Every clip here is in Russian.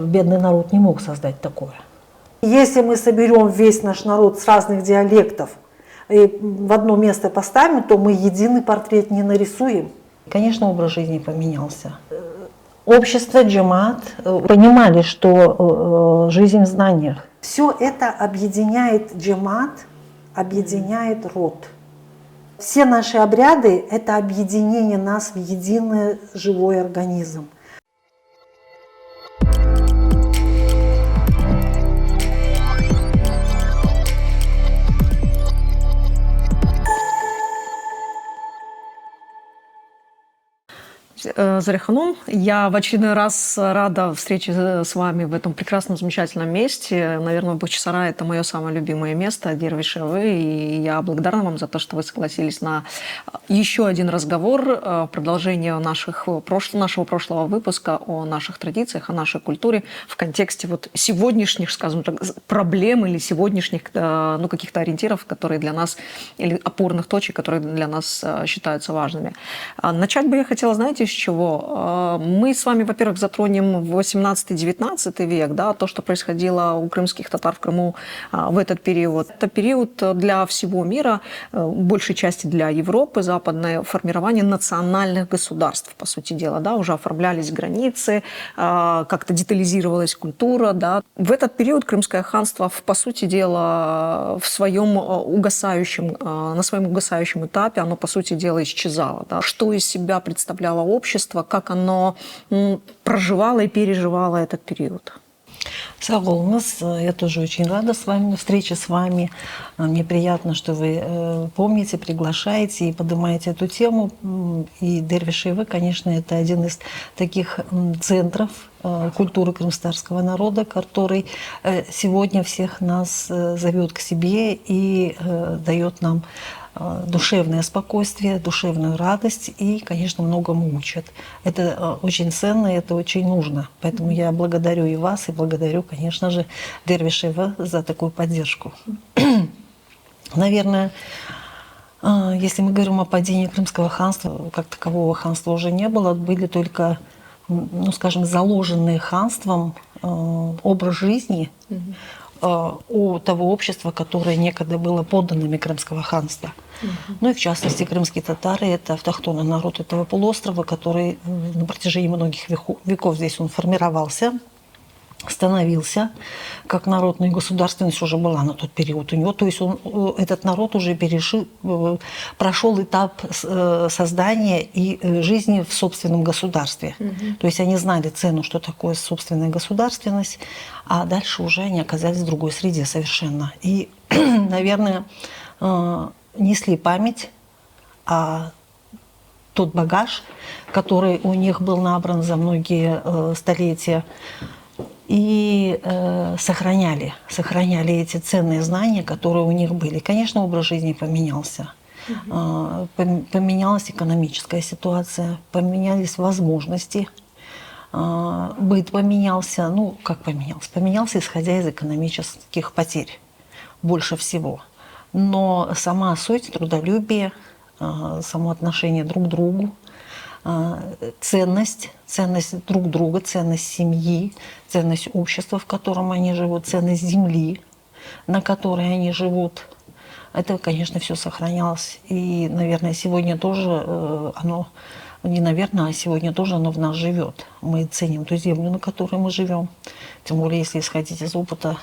Бедный народ не мог создать такое. Если мы соберем весь наш народ с разных диалектов и в одно место поставим, то мы единый портрет не нарисуем. Конечно, образ жизни поменялся. Общество, джамат понимали, что жизнь в знаниях. Все это объединяет джамат, объединяет род. Все наши обряды – это объединение нас в единый живой организм. Заря-ханум, я в очередной раз рада встрече с вами в этом прекрасном, замечательном месте. Наверное, Бахчисарай – это мое самое любимое место, Дервиш-Эвы, и я благодарна вам за то, что вы согласились на еще один разговор, продолжение нашего прошлого выпуска о наших традициях, о нашей культуре в контексте вот сегодняшних, скажем так, проблем или сегодняшних каких-то ориентиров, которые для нас, или опорных точек, которые для нас считаются важными. Начать бы я хотела, знаете, с чего? Мы с вами, во-первых, затронем 18-19 век, да, то, что происходило у крымских татар в Крыму в этот период. Это период для всего мира, большей части для Европы, западное формирование национальных государств, по сути дела, да, уже оформлялись границы, как-то детализировалась культура, да. В этот период Крымское ханство, по сути дела, на своем угасающем этапе, оно, по сути дела, исчезало, да. Что из себя представляло общество, как оно проживало и переживало этот период? Сагулмас, я тоже очень рада встрече с вами. Мне приятно, что вы помните, приглашаете и поднимаете эту тему. И Дервиш-Эвы, конечно, это один из таких центров культуры крымстарского народа, который сегодня всех нас зовет к себе и дает нам душевное спокойствие, душевную радость и, конечно, многому учат. Это очень ценно, это очень нужно. Поэтому я благодарю и вас, и благодарю, конечно же, Дервиш-Эвы за такую поддержку. Наверное, если мы говорим о падении Крымского ханства, как такового ханства уже не было, были только, скажем, заложенные ханством образ жизни у того общества, которое некогда было подданными Крымского ханства. Ну и в частности, крымские татары – это автохтонный народ этого полуострова, который на протяжении многих веков здесь он формировался, становился, как народная государственность уже была на тот период у него. То есть этот народ уже прошел этап создания и жизни в собственном государстве. То есть они знали цену, что такое собственная государственность, а дальше уже они оказались в другой среде совершенно. И, наверное, несли память о тот багаж, который у них был набран за многие столетия, и сохраняли эти ценные знания, которые у них были. Конечно, образ жизни поменялся. Поменялась экономическая ситуация, поменялись возможности, быт поменялся. Ну, как поменялся? Поменялся, исходя из экономических потерь, больше всего. Но сама суть, трудолюбие, само отношение друг к другу, ценность друг друга, ценность семьи, ценность общества, в котором они живут, ценность земли, на которой они живут. Это, конечно, все сохранялось. И, наверное, сегодня тоже оно, не наверное, а сегодня тоже оно в нас живет. Мы ценим ту землю, на которой мы живем. Тем более, если исходить из опыта,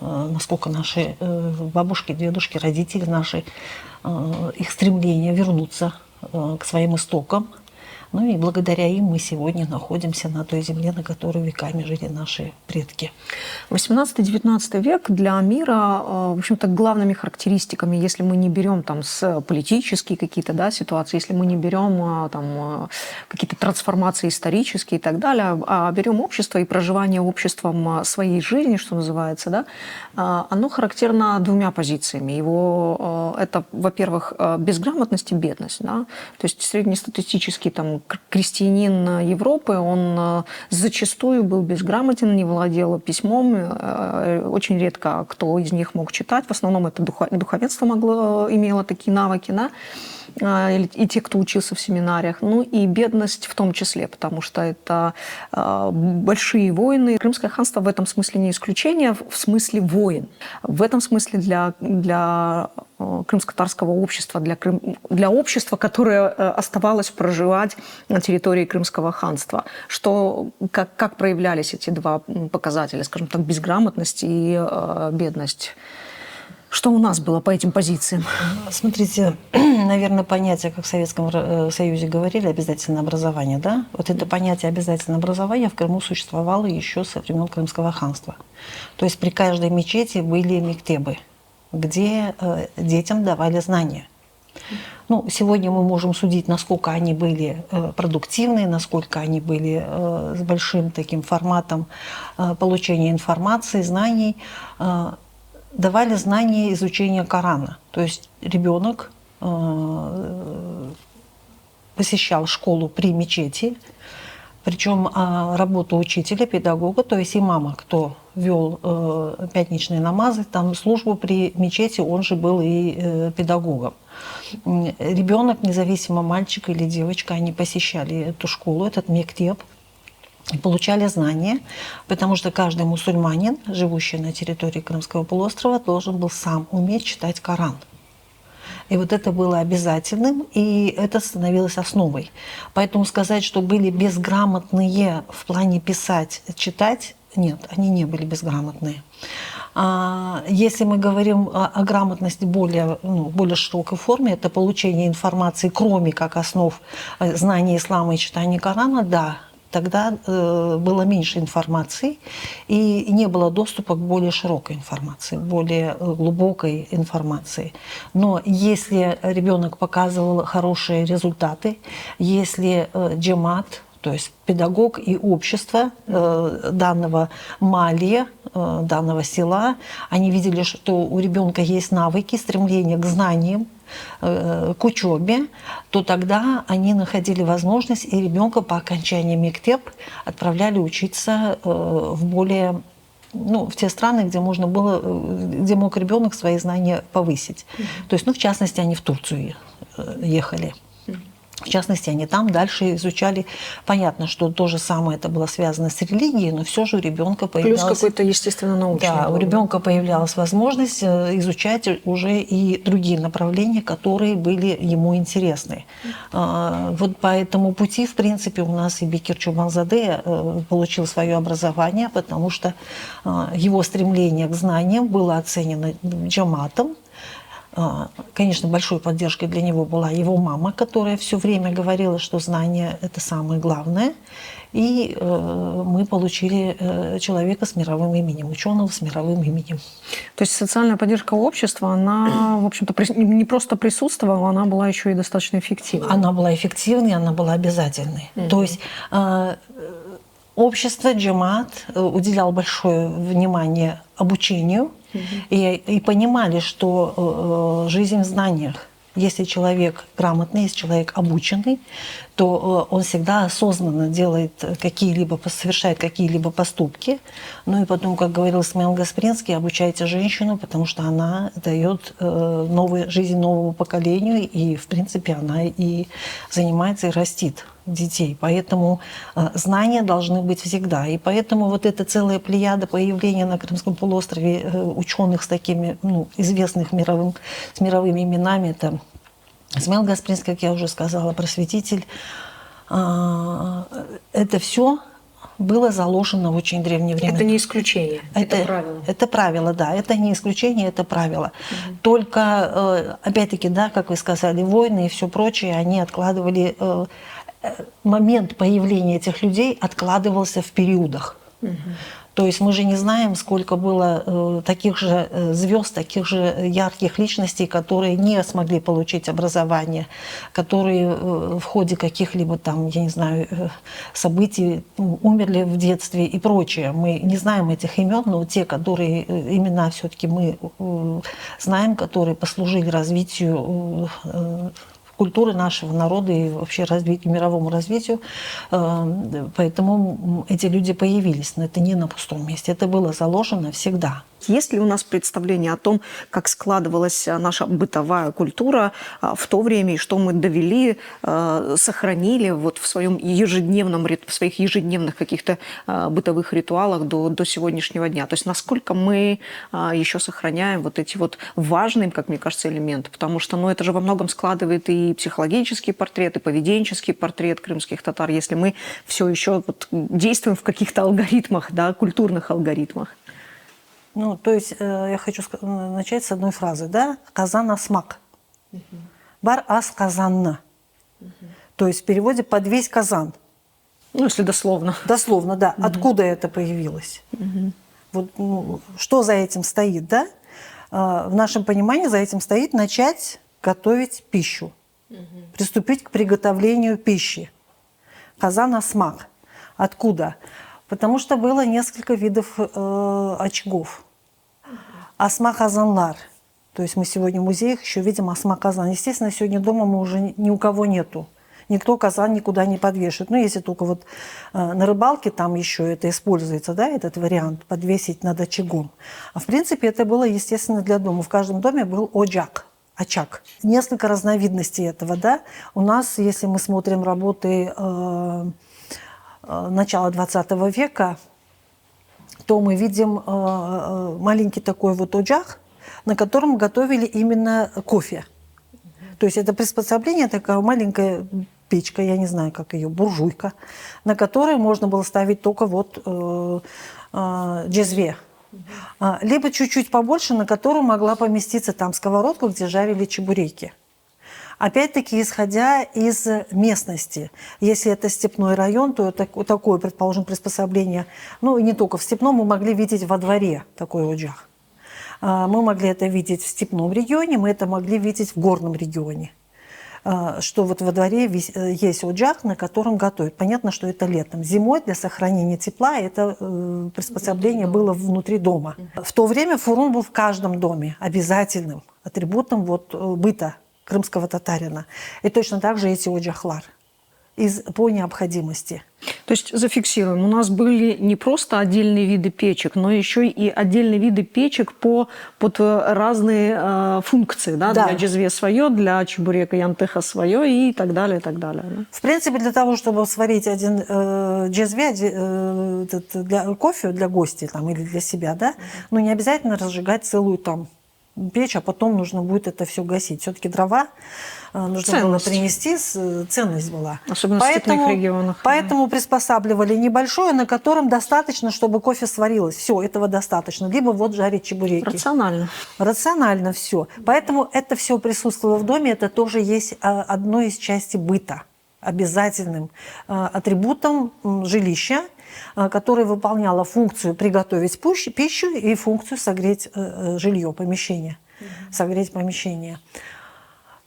насколько наши бабушки, дедушки, родители наши, их стремление вернуться к своим истокам. Ну и благодаря им мы сегодня находимся на той земле, на которой веками жили наши предки. 18-19 век для мира, в общем-то, главными характеристиками, если мы не берем там политические какие-то ситуации, если мы не берем там какие-то трансформации исторические и так далее, а берем общество и проживание обществом своей жизни, что называется, да, оно характерно двумя позициями. Это, во-первых, безграмотность и бедность, да, то есть среднестатистический там крестьянин Европы, он зачастую был безграмотен, не владел письмом, очень редко кто из них мог читать, в основном это духовенство имело такие навыки, да? и те, кто учился в семинариях, ну и бедность в том числе, потому что это большие войны. Крымское ханство в этом смысле не исключение, в смысле войн. В этом смысле для крымско-татарского общества, для общества, которое оставалось проживать на территории Крымского ханства. Как проявлялись эти два показателя, скажем так, безграмотность и бедность? Что у нас было по этим позициям? Смотрите, наверное, понятие, как в Советском Союзе говорили, обязательное образование, да? Вот это понятие обязательного образования в Крыму существовало еще со времен Крымского ханства. То есть при каждой мечети были мектебы, где детям давали знания. Ну, сегодня мы можем судить, насколько они были продуктивны, насколько они были с большим таким форматом получения информации, знаний. Давали знания изучения Корана. То есть ребенок посещал школу при мечети, причем работа учителя, педагога, то есть имама, кто вел пятничные намазы, там службу при мечети, он же был и педагогом. Ребенок, независимо мальчик или девочка, они посещали эту школу, этот мектеб, и получали знания, потому что каждый мусульманин, живущий на территории Крымского полуострова, должен был сам уметь читать Коран. И вот это было обязательным, и это становилось основой. Поэтому сказать, что были безграмотные в плане писать, читать, нет, они не были безграмотные. Если мы говорим о грамотности более широкой форме, это получение информации, кроме как основ знания ислама и читания Корана, да, тогда было меньше информации и не было доступа к более широкой информации, более глубокой информации. Но если ребенок показывал хорошие результаты, если джамат, то есть педагог и общество данного малия, данного села, они видели, что у ребенка есть навыки, стремление к знаниям, к учебе, то тогда они находили возможность, и ребенка по окончании мектеп отправляли учиться в более, в те страны, где можно было, где мог ребенок свои знания повысить. То есть, в частности, они в Турцию ехали. В частности, они там дальше изучали. Понятно, что то же самое это было связано с религией, но все же у ребенка появлялась... Плюс какой-то, естественно, научный. Да, у ребенка появлялась возможность изучать уже и другие направления, которые были ему интересны. Вот по этому пути, в принципе, у нас и Бекир Чубанзаде получил свое образование, потому что его стремление к знаниям было оценено джаматом. Конечно, большой поддержкой для него была его мама, которая все время говорила, что знание – это самое главное. И мы получили человека с мировым именем, ученого с мировым именем. То есть социальная поддержка общества, она, в общем-то, не просто присутствовала, она была еще и достаточно эффективной. Она была эффективной, она была обязательной. То есть общество, джамат уделял большое внимание обучению, и понимали, что жизнь в знаниях. Если человек грамотный, если человек обученный, то он всегда осознанно совершает какие-либо поступки. Ну и потом, как говорил Исмаил Гаспринский, обучайте женщину, потому что она дает жизнь новому поколению, и, в принципе, она и занимается, и растит детей. Поэтому знания должны быть всегда. И поэтому вот эта целая плеяда появления на Крымском полуострове ученых с такими известных с мировыми именами, это Исмаил Гаспринский, как я уже сказала, просветитель. Это все было заложено в очень древние времена. Это не исключение, это правило. Это правило, да. Это не исключение, это правило. Только, опять-таки, да, как вы сказали, войны и все прочее, они откладывали... Момент появления этих людей откладывался в периодах. То есть мы же не знаем, сколько было таких же звезд, таких же ярких личностей, которые не смогли получить образование, которые в ходе каких-либо там, я не знаю, событий умерли в детстве и прочее. Мы не знаем этих имен, но те, которые имена все-таки мы знаем, которые послужили развитию культуры нашего народа и вообще мировому развитию. Поэтому эти люди появились. Но это не на пустом месте. Это было заложено всегда. Есть ли у нас представление о том, как складывалась наша бытовая культура в то время, и что мы довели, сохранили вот в своем в своих ежедневных каких-то бытовых ритуалах до сегодняшнего дня? То есть насколько мы еще сохраняем вот эти вот важные, как мне кажется, элементы? Потому что это же во многом складывает и психологический портрет, и поведенческий портрет крымских татар, если мы все еще действуем в каких-то алгоритмах, да, культурных алгоритмах. То есть я хочу начать с одной фразы, да? Казан асмак. Бар ас казанна. То есть в переводе под весь казан. Если дословно. Дословно, да. Откуда это появилось? Что за этим стоит, да? В нашем понимании за этим стоит начать готовить пищу. Приступить к приготовлению пищи. Казан асмак. Откуда? Потому что было несколько видов очагов. Асма-казанлар. То есть мы сегодня в музеях еще видим асма-казан. Естественно, сегодня дома мы уже ни у кого нету. Никто казан никуда не подвешивает. Если только на рыбалке там еще это используется, да, этот вариант, подвесить над очагом. А в принципе это было, естественно, для дома. В каждом доме был очаг. Несколько разновидностей этого, да. У нас, если мы смотрим работы начала 20 века, то мы видим маленький такой очаг, на котором готовили именно кофе. То есть это приспособление, такая маленькая печка, я не знаю, как ее, буржуйка, на которой можно было ставить только джезве. Либо чуть-чуть побольше, на которую могла поместиться там сковородка, где жарили чебуреки. Опять-таки, исходя из местности. Если это степной район, то такое, предположим, приспособление, и не только в степном, мы могли видеть во дворе такой очаг. Мы могли это видеть в степном регионе, мы это могли видеть в горном регионе. Что во дворе есть очаг, на котором готовят. Понятно, что это летом. Зимой для сохранения тепла это приспособление было внутри дома. В то время фурун был в каждом доме обязательным атрибутом быта крымского татарина. И точно так же эти очаглар по необходимости. То есть зафиксируем, у нас были не просто отдельные виды печек, но еще и отдельные виды печек под разные функции. Да? Да. Для джезве свое, для чебурека янтыха свое и так далее, и так далее. Да? В принципе, для того, чтобы сварить один джезве для кофе, для гостей или для себя, да, не обязательно разжигать целую печь, а потом нужно будет это все гасить. Все-таки дрова нужно было принести, ценность была. Особенно в степных регионах. Поэтому приспосабливали небольшое, на котором достаточно, чтобы кофе сварилось. Все, этого достаточно. Либо жарить чебуреки. Рационально. Рационально все. Поэтому это все присутствовало в доме, это тоже есть одной из частей быта. Обязательным атрибутом жилища, которое выполняло функцию приготовить пищу и функцию согреть жилье, помещение. Согреть помещение.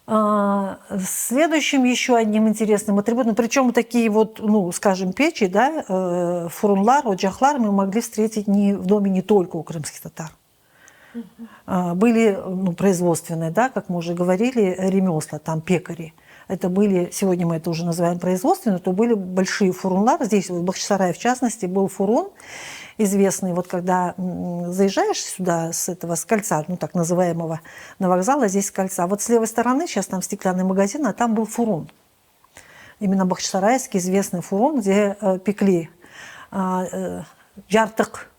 Следующим еще одним интересным атрибутом, причем такие скажем, печи, да, фурунлар, очаглар мы могли встретить в доме не только у крымских татар. Были производственные, да, как мы уже говорили, ремесла, пекари. Это были, сегодня мы это уже называем производственные, то были большие фурунлары. Здесь, в Бахчисарае, в частности, был фурун известный. Когда заезжаешь сюда с кольца, так называемого, на вокзал, а здесь с кольца. С левой стороны, сейчас там стеклянный магазин, а там был фурун. Именно бахчисарайский известный фурун, где пекли янтык,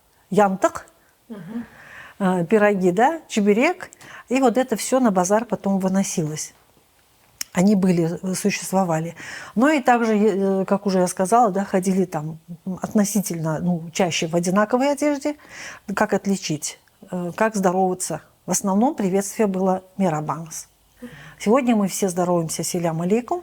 пироги, да, чебурек. И это все на базар потом выносилось. Они существовали. Но и также, как уже я сказала, да, ходили относительно, чаще в одинаковой одежде. Как отличить? Как здороваться? В основном приветствие было «Мерабангс». Сегодня мы все здороваемся «Селям алейкум».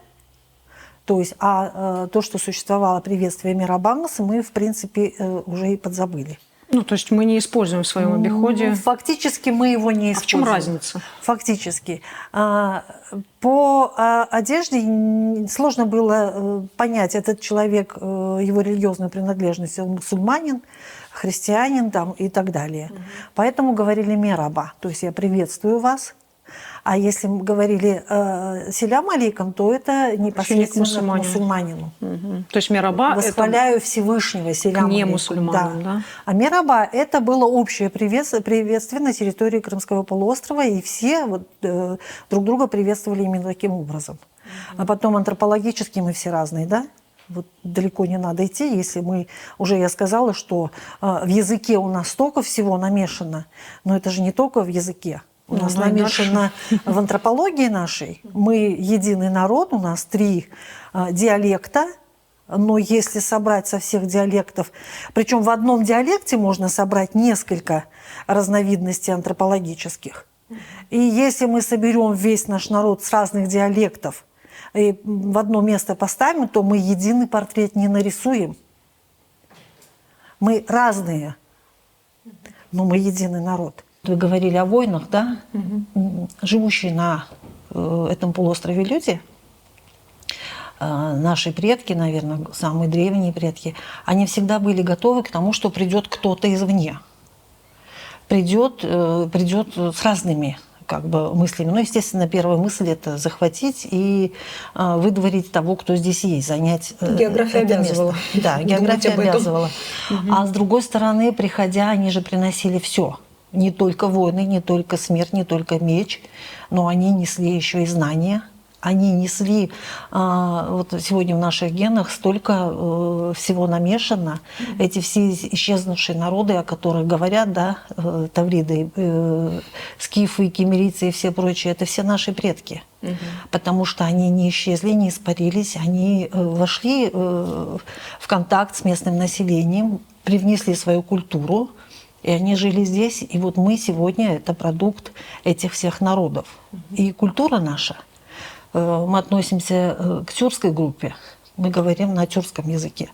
То есть, то, что существовало приветствие «Мерабангс», мы, в принципе, уже и подзабыли. То есть мы не используем в своем обиходе. Фактически мы его не используем. А в чем разница? Фактически. По одежде сложно было понять, этот человек, его религиозную принадлежность, он мусульманин, христианин и так далее. Поэтому говорили «мераба», то есть я приветствую вас, А если мы говорили селям алейкум, то это непосредственно к мусульманину. То есть мераба Восхваляю Всевышнего, селям к не алейкум. мусульманам, да? А мераба это было общее приветствие на территории Крымского полуострова, и все вот, друг друга приветствовали именно таким образом. А потом антропологически мы все разные, да? Вот далеко не надо идти, если мы... Уже я сказала, что в языке у нас столько всего намешано, но это же не только в языке. У нас намешано в антропологии нашей. Мы единый народ, у нас 3 диалекта, но если собрать со всех диалектов... Причем в одном диалекте можно собрать несколько разновидностей антропологических. И если мы соберем весь наш народ с разных диалектов, и в одно место поставим, то мы единый портрет не нарисуем. Мы разные, но мы единый народ. Вы говорили о войнах, да? Живущие на этом полуострове люди, наши предки, наверное, самые древние предки, они всегда были готовы к тому, что придет кто-то извне. Придет с разными мыслями. Ну, естественно, первая мысль – это захватить и выдворить того, кто здесь есть, занять география это обязывала. место. Да, география обязывала. А с другой стороны, приходя, они же приносили все. Не только войны, не только смерть, не только меч, но они несли еще и знания. Они несли, вот сегодня в наших генах столько всего намешано. Эти все исчезнувшие народы, о которых говорят, да, тавриды, скифы, кемерийцы и все прочие, это все наши предки. Потому что они не исчезли, не испарились, они вошли в контакт с местным населением, привнесли свою культуру, и они жили здесь. И вот мы сегодня – это продукт этих всех народов. И культура наша – мы относимся к тюркской группе, мы говорим на тюркском языке.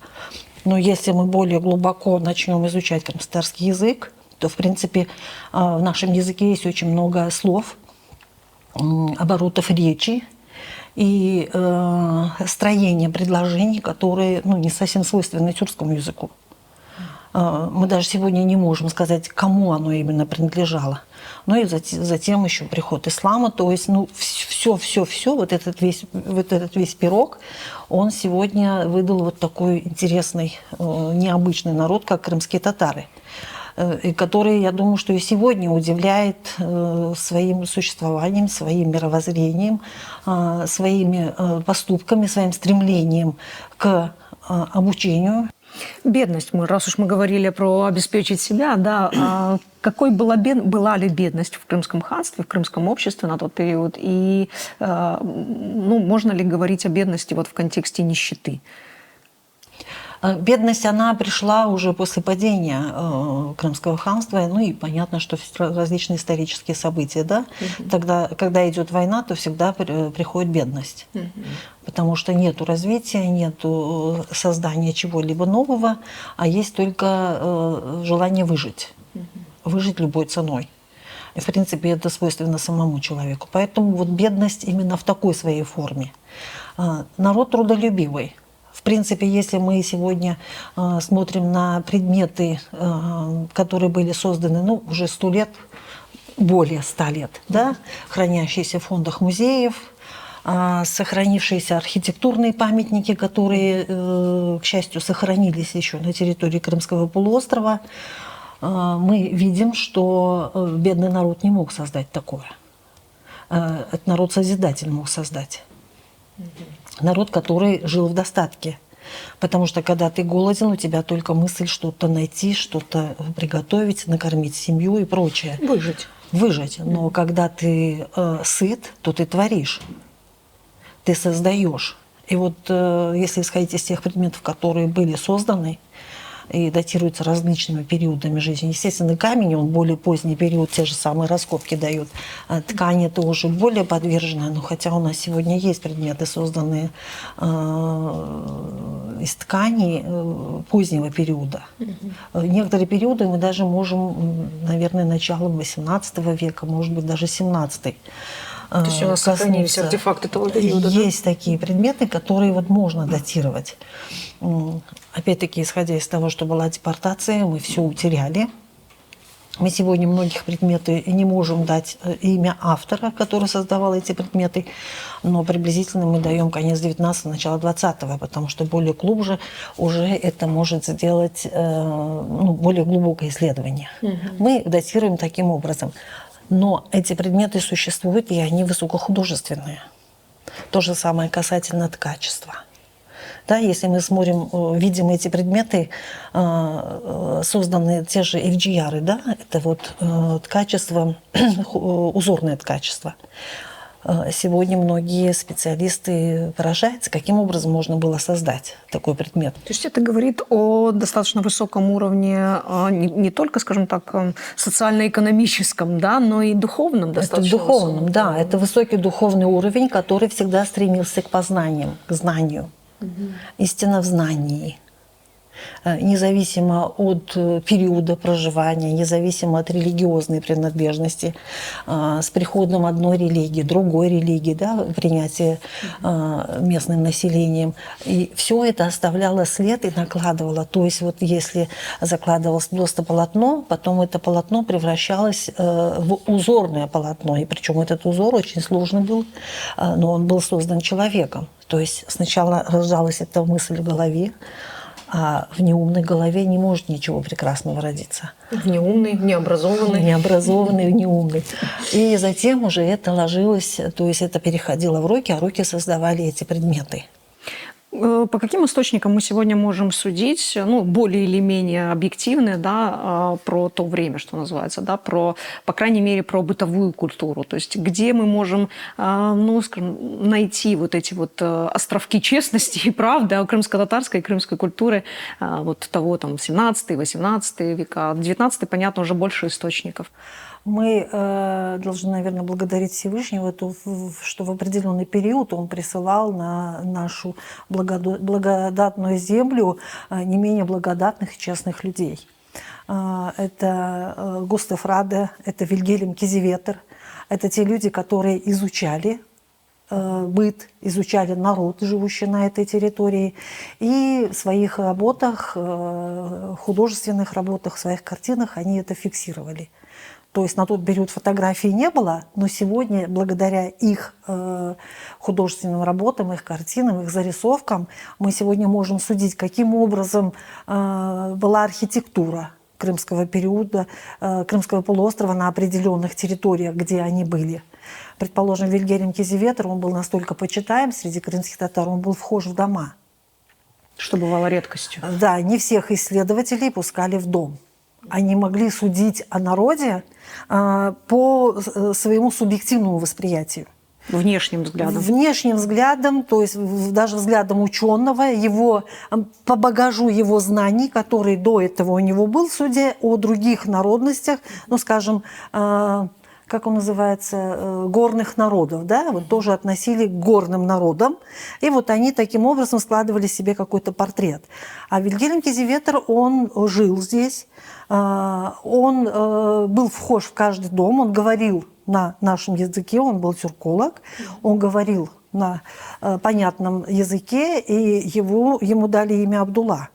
Но если мы более глубоко начнем изучать крымстарский язык, то, в принципе, в нашем языке есть очень много слов, оборотов речи и строения предложений, которые не совсем свойственны тюркскому языку. Мы даже сегодня не можем сказать, кому оно именно принадлежало. Ну и затем еще приход ислама, то есть все, вот этот весь пирог, он сегодня выдал вот такой интересный, необычный народ, как крымские татары, и который, я думаю, что и сегодня удивляет своим существованием, своим мировоззрением, своими поступками, своим стремлением к обучению. Бедность. Раз уж мы говорили про обеспечить себя, да, какой была ли бедность в Крымском ханстве, в крымском обществе на тот период? И можно ли говорить о бедности вот в контексте нищеты? Бедность, она пришла уже после падения Крымского ханства, и понятно, что различные исторические события, да? Тогда, когда идет война, то всегда приходит бедность, потому что нету развития, нету создания чего-либо нового, а есть только желание выжить, выжить любой ценой. И, в принципе, это свойственно самому человеку. Поэтому вот бедность именно в такой своей форме. Народ трудолюбивый. В принципе, если мы сегодня смотрим на предметы, которые были созданы уже 100 лет, более 100 лет, да, хранящиеся в фондах музеев, сохранившиеся архитектурные памятники, которые, к счастью, сохранились еще на территории Крымского полуострова, мы видим, что бедный народ не мог создать такое. Этот народ созидательный мог создать. Народ, который жил в достатке. Потому что когда ты голоден, у тебя только мысль что-то найти, что-то приготовить, накормить семью и прочее. Выжить. Но когда ты сыт, то ты творишь, ты создаешь. И вот если исходить из тех предметов, которые были созданы и датируются различными периодами жизни. Естественно, камень, он более поздний период, те же самые раскопки дают. Ткань это уже более подвержена, но хотя у нас сегодня есть предметы, созданные из тканей позднего периода. Некоторые периоды мы даже можем, наверное, началом XVIII века, может быть, даже XVII. То есть у нас сохранились артефакты того периода, есть такие предметы, которые вот можно датировать. Опять-таки, исходя из того, что была депортация, мы все утеряли. Мы сегодня многих предметов не можем дать имя автора, который создавал эти предметы, но приблизительно мы даем конец 19-го, начало 20-го, потому что более глубже уже это может сделать более глубокое исследование. Мы датируем таким образом. Но эти предметы существуют, и они высокохудожественные. То же самое касательно ткачества. Да, если мы смотрим, видим эти предметы, созданные те же FGR, да, это вот ткачество, узорное ткачество. Сегодня многие специалисты поражаются, каким образом можно было создать такой предмет. То есть это говорит о достаточно высоком уровне не только, скажем так, социально-экономическом, да, но и духовном достаточно. Это духовном, да. Это высокий духовный уровень, который всегда стремился к познаниям, к знанию. Истина в знании. Независимо от периода проживания, независимо от религиозной принадлежности, с приходом одной религии, другой религии, да, принятие местным населением. И все это оставляло след и накладывало. То есть вот если закладывалось просто полотно, потом это полотно превращалось в узорное полотно. И причем этот узор очень сложный был, но он был создан человеком. То есть сначала рождалась эта мысль в голове, а в неумной голове не может ничего прекрасного родиться. В неумный, необразованный. Необразованный, неумный. И затем уже это ложилось, то есть это переходило в руки, а руки создавали эти предметы. По каким источникам мы сегодня можем судить, более или менее объективные, да, про то время, что называется, да, по крайней мере, про бытовую культуру? То есть где мы можем, скажем, найти вот эти вот островки честности и правды о крымско-татарской и крымской культуре вот того, там, 17-18 века. 19 понятно, уже больше источников. Мы должны, наверное, благодарить Всевышнего, что в определенный период он присылал на нашу благодатную землю не менее благодатных и честных людей. Это Густав Раде, это Вильгельм Кизеветер. Это те люди, которые изучали быт, изучали народ, живущий на этой территории, и в своих работах, художественных работах, в своих картинах они это фиксировали. То есть на тот период фотографий не было, но сегодня, благодаря их художественным работам, их картинам, их зарисовкам, мы сегодня можем судить, каким образом была архитектура крымского периода, Крымского полуострова на определенных территориях, где они были. Предположим, Вильгельм Кизеветер, он был настолько почитаем среди крымских татар, он был вхож в дома. Что бывало редкостью. Да, не всех исследователей пускали в дом. Они могли судить о народе по своему субъективному восприятию. Внешним взглядом. Внешним взглядом, то есть даже взглядом ученого, его, по багажу его знаний, который до этого у него был, судя о других народностях, скажем, как он называется, горных народов, да, вот тоже относили к горным народам. И вот они таким образом складывали себе какой-то портрет. А Вильгельм Кизеветер, он жил здесь, он был вхож в каждый дом, он говорил на нашем языке, он был тюрколог, он говорил на понятном языке, и ему дали имя Абдулла.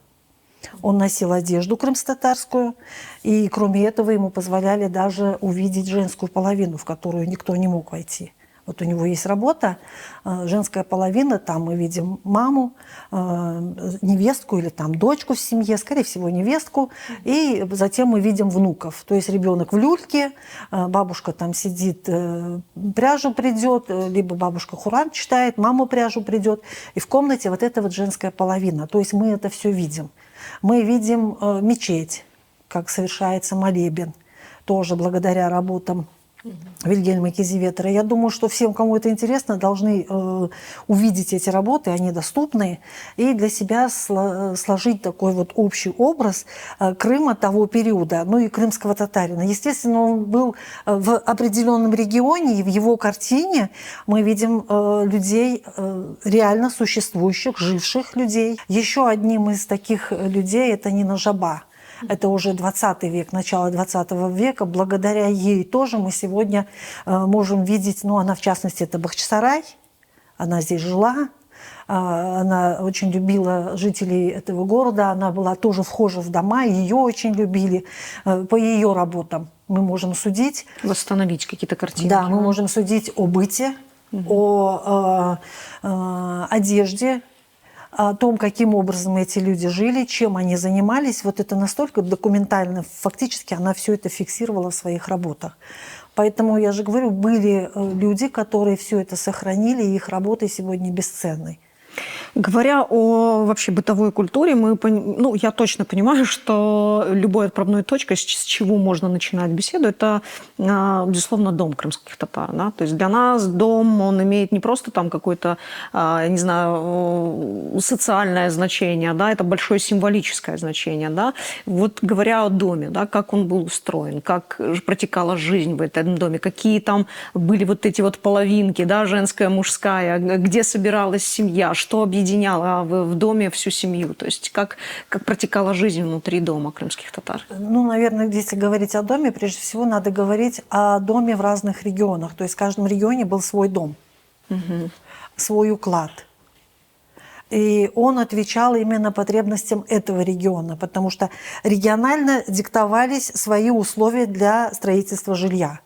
Он носил одежду крымско-татарскую, и кроме этого ему позволяли даже увидеть женскую половину, в которую никто не мог войти. Вот у него есть работа, женская половина, там мы видим маму, невестку или там дочку в семье, скорее всего невестку, и затем мы видим внуков. То есть ребенок в люльке, бабушка там сидит, пряжу придет, либо бабушка Хуран читает, мама пряжу придет, и в комнате вот эта вот женская половина. То есть мы это все видим. Мы видим мечеть, как совершается молебен, тоже благодаря работам Вильгельма Кизеветера. Я думаю, что всем, кому это интересно, должны увидеть эти работы, они доступны, и для себя сложить такой вот общий образ Крыма того периода, и крымского татарина. Естественно, он был в определенном регионе, и в его картине мы видим людей, реально существующих, живших людей. Еще одним из таких людей это Нина Жаба. Это уже 20 век, начало 20 века. Благодаря ей тоже мы сегодня можем видеть, она в частности, это Бахчисарай, она здесь жила. Она очень любила жителей этого города, она была тоже вхожа в дома, ее очень любили. По ее работам мы можем судить. Восстановить какие-то картинки. Да, мы можем судить о быте, о одежде, о том, каким образом эти люди жили, чем они занимались. Вот это настолько документально, фактически она все это фиксировала в своих работах. Поэтому, я же говорю, были люди, которые все это сохранили, и их работы сегодня бесценны. Говоря о вообще бытовой культуре, я точно понимаю, что любой отправной точкой, с чего можно начинать беседу, это, безусловно, дом крымских татар. Да? То есть для нас дом, он имеет не просто там какое-то, не знаю, социальное значение, да, это большое символическое значение. Да? Вот говоря о доме, да, как он был устроен, как протекала жизнь в этом доме, какие там были вот эти вот половинки, да, женская, мужская, где собиралась семья, что объединяло в доме всю семью? То есть как протекала жизнь внутри дома крымских татар? Ну, наверное, если говорить о доме, прежде всего надо говорить о доме в разных регионах. То есть в каждом регионе был свой дом, свой уклад. И он отвечал именно потребностям этого региона, потому что регионально диктовались свои условия для строительства жилья.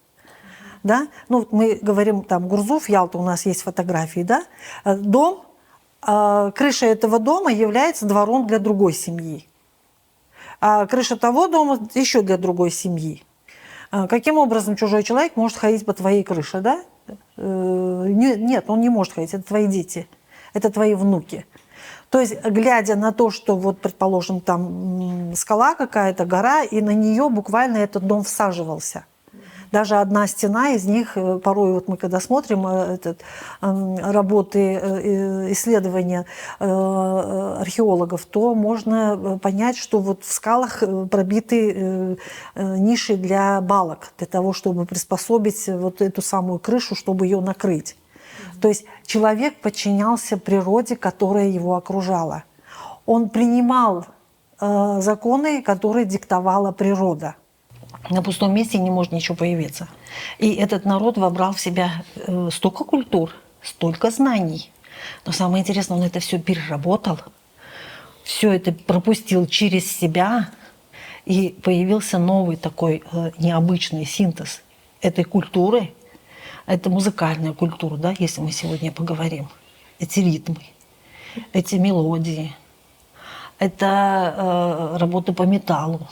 Да? Ну, вот мы говорим, там, Гурзуф, Ялта, у нас есть фотографии, да? Дом, крыша этого дома является двором для другой семьи. А крыша того дома еще для другой семьи. Каким образом чужой человек может ходить по твоей крыше, да? Нет, он не может ходить, это твои дети, это твои внуки. То есть, глядя на то, что, вот, предположим, там скала какая-то, гора, и на нее буквально этот дом всаживался. Даже одна стена из них, порой вот мы когда смотрим работы исследования археологов, то можно понять, что вот в скалах пробиты ниши для балок, для того, чтобы приспособить вот эту самую крышу, чтобы ее накрыть. То есть человек подчинялся природе, которая его окружала. Он принимал законы, которые диктовала природа. На пустом месте не может ничего появиться. И этот народ вобрал в себя столько культур, столько знаний. Но самое интересное, он это все переработал, все это пропустил через себя, и появился новый такой необычный синтез этой культуры. Это музыкальная культура, да, если мы сегодня поговорим. Эти ритмы, эти мелодии, это работа по металлу.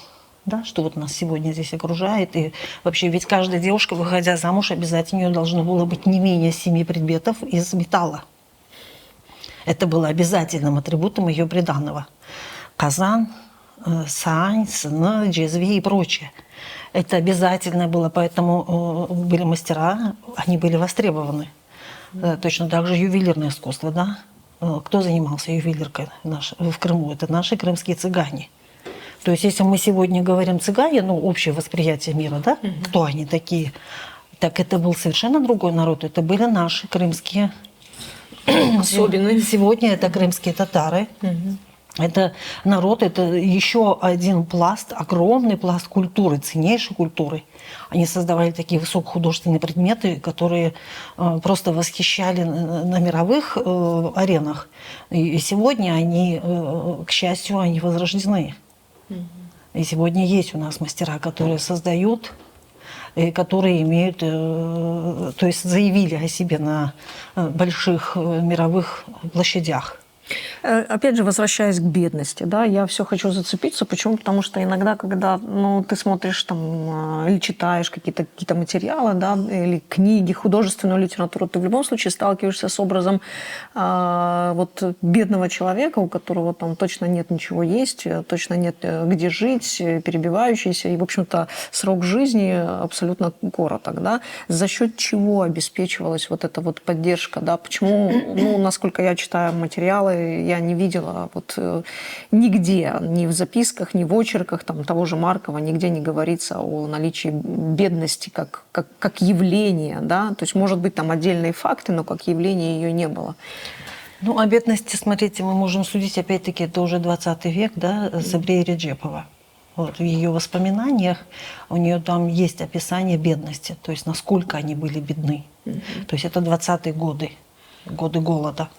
Да, что вот нас сегодня здесь окружает. И вообще, ведь каждая девушка, выходя замуж, обязательно у нее должно было быть не менее 7 предметов из металла. Это было обязательным атрибутом ее приданого. Казан, сань, сына, джезви и прочее. Это обязательно было, поэтому были мастера, они были востребованы. Точно так же ювелирное искусство. Да? Кто занимался ювелиркой в Крыму? Это наши крымские цыгане. То есть, если мы сегодня говорим цыгане, ну, общее восприятие мира, да, кто они такие, так это был совершенно другой народ. Это были наши крымские. Особенные. Сегодня это крымские татары. Это народ, это еще один пласт, огромный пласт культуры, ценнейшей культуры. Они создавали такие высокохудожественные предметы, которые просто восхищали на мировых аренах. И сегодня они, к счастью, они возрождены. И сегодня есть у нас мастера, которые создают, и которые имеют, то есть заявили о себе на больших мировых площадях. Опять же, возвращаясь к бедности, да, я все хочу зацепиться. Почему? Потому что иногда, когда ты смотришь там, или читаешь какие-то материалы, да, или книги, художественную литературу, ты в любом случае сталкиваешься с образом вот бедного человека, у которого там точно нет ничего есть, точно нет где жить, перебивающийся, и, в общем-то, срок жизни абсолютно короток. Да? За счет чего обеспечивалась вот эта вот поддержка? Да? Почему, насколько я читаю материалы, я не видела вот нигде, ни в записках, ни в очерках там, того же Маркова, нигде не говорится о наличии бедности как явления. Да? То есть, может быть, там отдельные факты, но как явление ее не было. Ну, о бедности, смотрите, мы можем судить, опять-таки, это уже 20 век, да, Сабрия Реджепова. Вот, в ее воспоминаниях у нее там есть описание бедности, то есть насколько они были бедны. То есть это 20-е годы годы голода.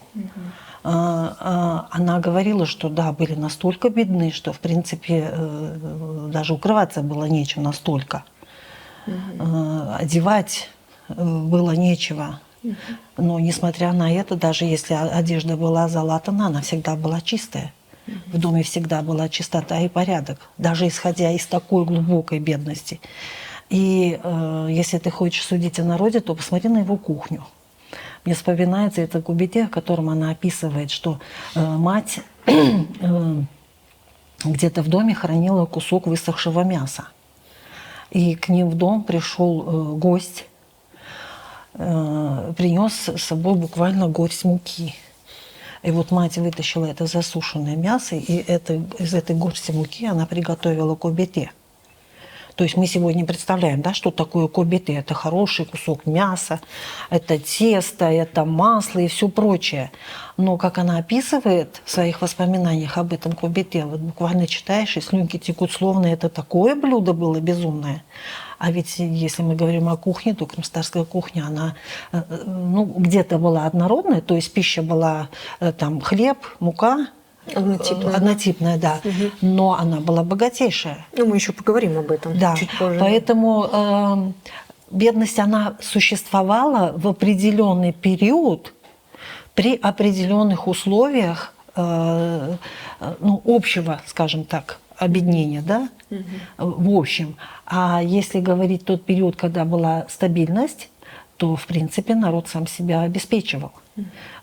Она говорила, что да, были настолько бедны, что, в принципе, даже укрываться было нечем настолько. Одевать было нечего. Но, несмотря на это, даже если одежда была залатана, она всегда была чистая. В доме всегда была чистота и порядок, даже исходя из такой глубокой бедности. И если ты хочешь судить о народе, то посмотри на его кухню. Мне вспоминается это Кубите, в котором она описывает, что мать где-то в доме хранила кусок высохшего мяса. И к ним в дом пришел гость, принес с собой буквально горсть муки. И вот мать вытащила это засушенное мясо, и из этой горсти муки она приготовила кобите. То есть мы сегодня представляем, да, что такое кобите. Это хороший кусок мяса, это тесто, это масло и все прочее. Но как она описывает в своих воспоминаниях об этом кобите, вот буквально читаешь, и слюнки текут, словно это такое блюдо было безумное. А ведь если мы говорим о кухне, то крымстарская кухня, она где-то была однородная, то есть пища была там хлеб, мука, однотипная, да. Но она была богатейшая. Ну, мы еще поговорим об этом чуть позже. Поэтому бедность, она существовала в определенный период при определенных условиях общего, скажем так, объединения, да, в общем. А если говорить тот период, когда была стабильность, то, в принципе, народ сам себя обеспечивал.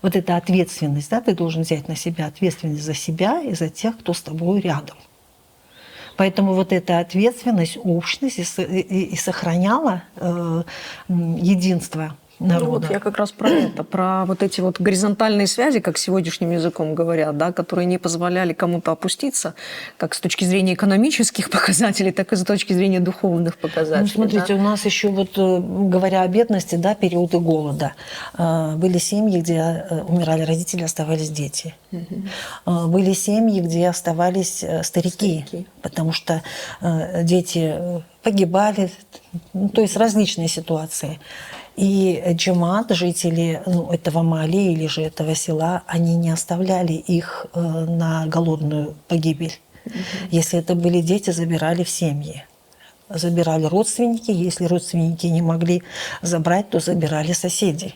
Вот эта ответственность, да, ты должен взять на себя ответственность за себя и за тех, кто с тобой рядом. Поэтому вот эта ответственность, общность и сохраняла единство народа. Ну, вот я как раз про это, про вот эти вот горизонтальные связи, как сегодняшним языком говорят, да, которые не позволяли кому-то опуститься, как с точки зрения экономических показателей, так и с точки зрения духовных показателей. Ну, смотрите, да? у нас еще вот, говоря о бедности, да, периоды голода, были семьи, где умирали родители, оставались дети. Были семьи, где оставались старики, потому что дети погибали, то есть различные ситуации. И джамат, жители этого Мали или же этого села, они не оставляли их на голодную погибель. Если это были дети, забирали в семьи. Забирали родственники. Если родственники не могли забрать, то забирали соседи.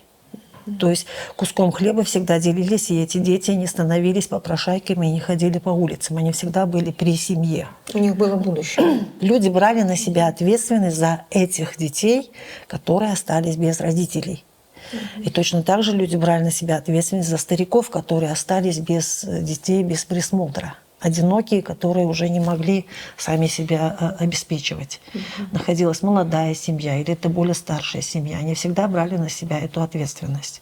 То есть куском хлеба всегда делились, и эти дети не становились попрошайками и не ходили по улицам. Они всегда были при семье. У них было будущее. Люди брали на себя ответственность за этих детей, которые остались без родителей. И точно так же люди брали на себя ответственность за стариков, которые остались без детей, без присмотра. Одинокие, которые уже не могли сами себя обеспечивать. Находилась молодая семья или это более старшая семья. Они всегда брали на себя эту ответственность.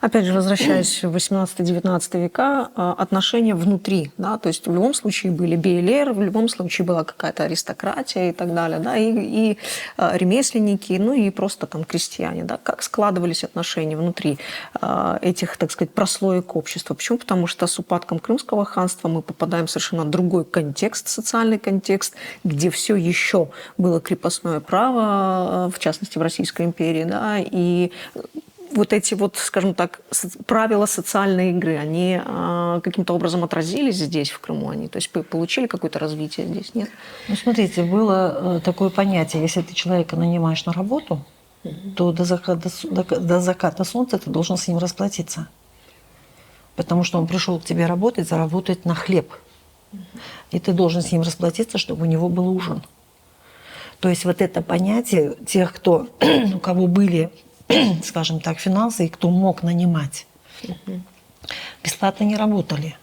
Опять же, возвращаясь в 18-19 века, отношения внутри, да, то есть в любом случае были биелер, в любом случае была какая-то аристократия и так далее, да, и ремесленники, ну и просто там крестьяне, да, как складывались отношения внутри этих, так сказать, прослоек общества. Почему? Потому что с упадком Крымского ханства мы попадаем в совершенно другой контекст, социальный контекст, где все еще было крепостное право, в частности в Российской империи, да, и вот эти вот, скажем так, правила социальной игры, они каким-то образом отразились здесь, в Крыму? Они, то есть получили какое-то развитие здесь, нет? Ну, смотрите, было такое понятие, если ты человека нанимаешь на работу, то до заката солнца ты должен с ним расплатиться. Потому что он пришел к тебе работать, заработать на хлеб. И ты должен с ним расплатиться, чтобы у него был ужин. То есть вот это понятие тех, у кого были, скажем так, финансы, и кто мог нанимать, бесплатно не работали.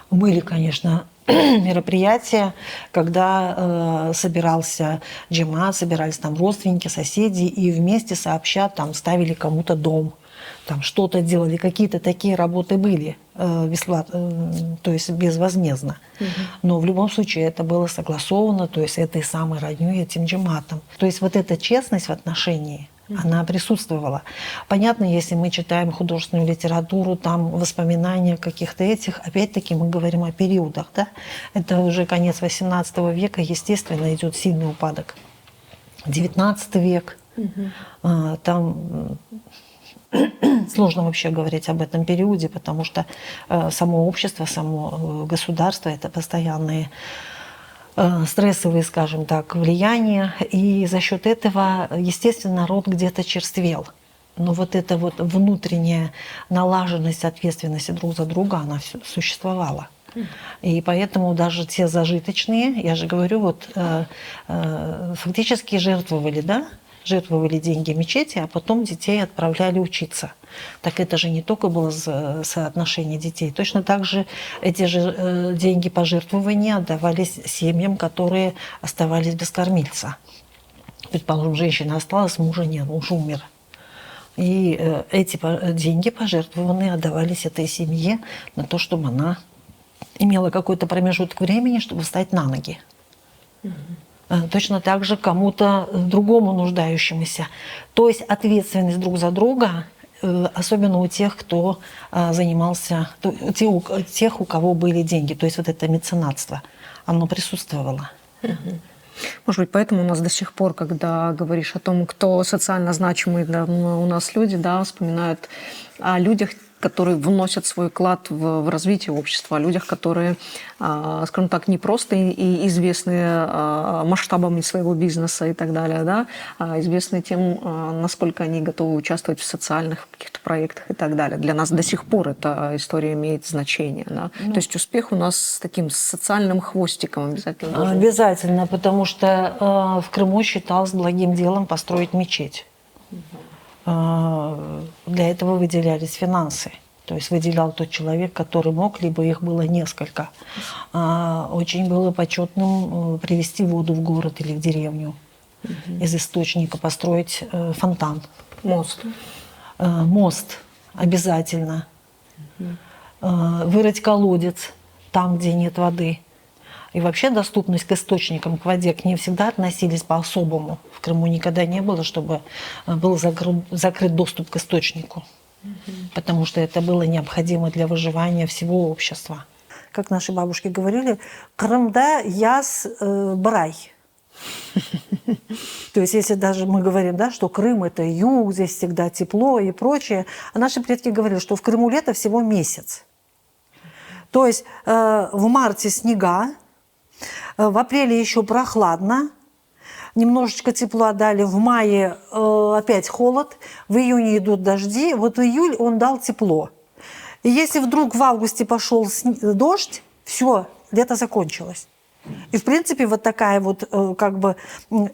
Были, конечно, мероприятия, когда собирался джамат, собирались там родственники, соседи, и вместе сообща там ставили кому-то дом, там что-то делали, какие-то такие работы были бесплатно, то есть безвозмездно. Но в любом случае это было согласовано, то есть этой самой роднёй, этим джаматом. То есть вот эта честность в отношении, она присутствовала. Понятно, если мы читаем художественную литературу, там воспоминания каких-то этих, опять-таки мы говорим о периодах, да? Это уже конец XVIII века, естественно, идет сильный упадок. XIX век, там Сложно вообще говорить об этом периоде, потому что само общество, само государство – это постоянные стрессовые, скажем так, влияния. И за счет этого, естественно, народ где-то черствел. Но вот эта вот внутренняя налаженность ответственности друг за друга, она существовала. И поэтому даже те зажиточные, я же говорю, вот фактически жертвовали, да? Жертвовали деньги мечети, а потом детей отправляли учиться. Так это же не только было соотношение детей. Точно так же эти же деньги пожертвования отдавались семьям, которые оставались без кормильца. Предположим, женщина осталась, мужа нет, муж умер. И эти деньги пожертвованные отдавались этой семье на то, чтобы она имела какой-то промежуток времени, чтобы встать на ноги. Точно так же кому-то другому нуждающемуся. То есть ответственность друг за друга, особенно у тех, кто занимался, тех, у кого были деньги. То есть вот это меценатство, оно присутствовало. Может быть, поэтому у нас до сих пор, когда говоришь о том, кто социально значимые, да, у нас люди, да, вспоминают о людях, которые вносят свой вклад в развитие общества, о людях, которые, скажем так, не просто и известны масштабами своего бизнеса и так далее, да, а известны тем, насколько они готовы участвовать в социальных каких-то проектах и так далее. Для нас до сих пор эта история имеет значение. Да? То есть успех у нас с таким социальным хвостиком обязательно должен быть. Обязательно, потому что в Крыму считалось благим делом построить мечеть. Для этого выделялись финансы. То есть выделял тот человек, который мог, либо их было несколько. Очень было почетным привезти воду в город или в деревню. Из источника построить фонтан. Мост. Мост обязательно. Вырыть колодец там, где нет воды. И вообще доступность к источникам, к воде, к ней всегда относились по-особому. В Крыму никогда не было, чтобы был закрыт доступ к источнику. Потому что это было необходимо для выживания всего общества. Как наши бабушки говорили, Крымда яс брай. То есть если даже мы говорим, да, что Крым – это юг, здесь всегда тепло и прочее, а наши предки говорили, что в Крыму лето всего месяц. То есть в марте снега, в апреле еще прохладно, немножечко тепла дали, в мае опять холод, в июне идут дожди, вот в июль он дал тепло. И если вдруг в августе пошел дождь, все, лето закончилось. И в принципе вот такая вот как бы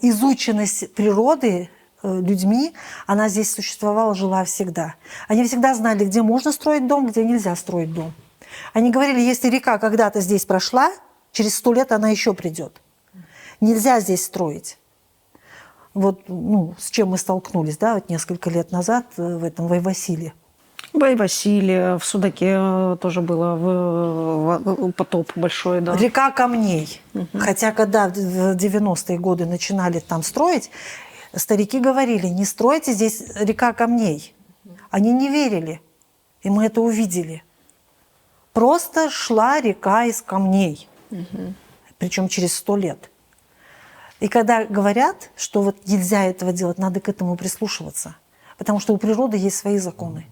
изученность природы людьми, она здесь существовала, жила всегда. Они всегда знали, где можно строить дом, где нельзя строить дом. Они говорили, если река когда-то здесь прошла, через 100 лет она еще придет. Нельзя здесь строить. Вот с чем мы столкнулись, да, вот несколько лет назад в этом Василии. Василия, в Судаке тоже было потоп большой, да. Река камней. Хотя когда в 90-е годы начинали там строить, старики говорили, не стройте здесь река камней. Они не верили, и мы это увидели. Просто шла река из камней, причем через 100 лет. И когда говорят, что вот нельзя этого делать, надо к этому прислушиваться, потому что у природы есть свои законы.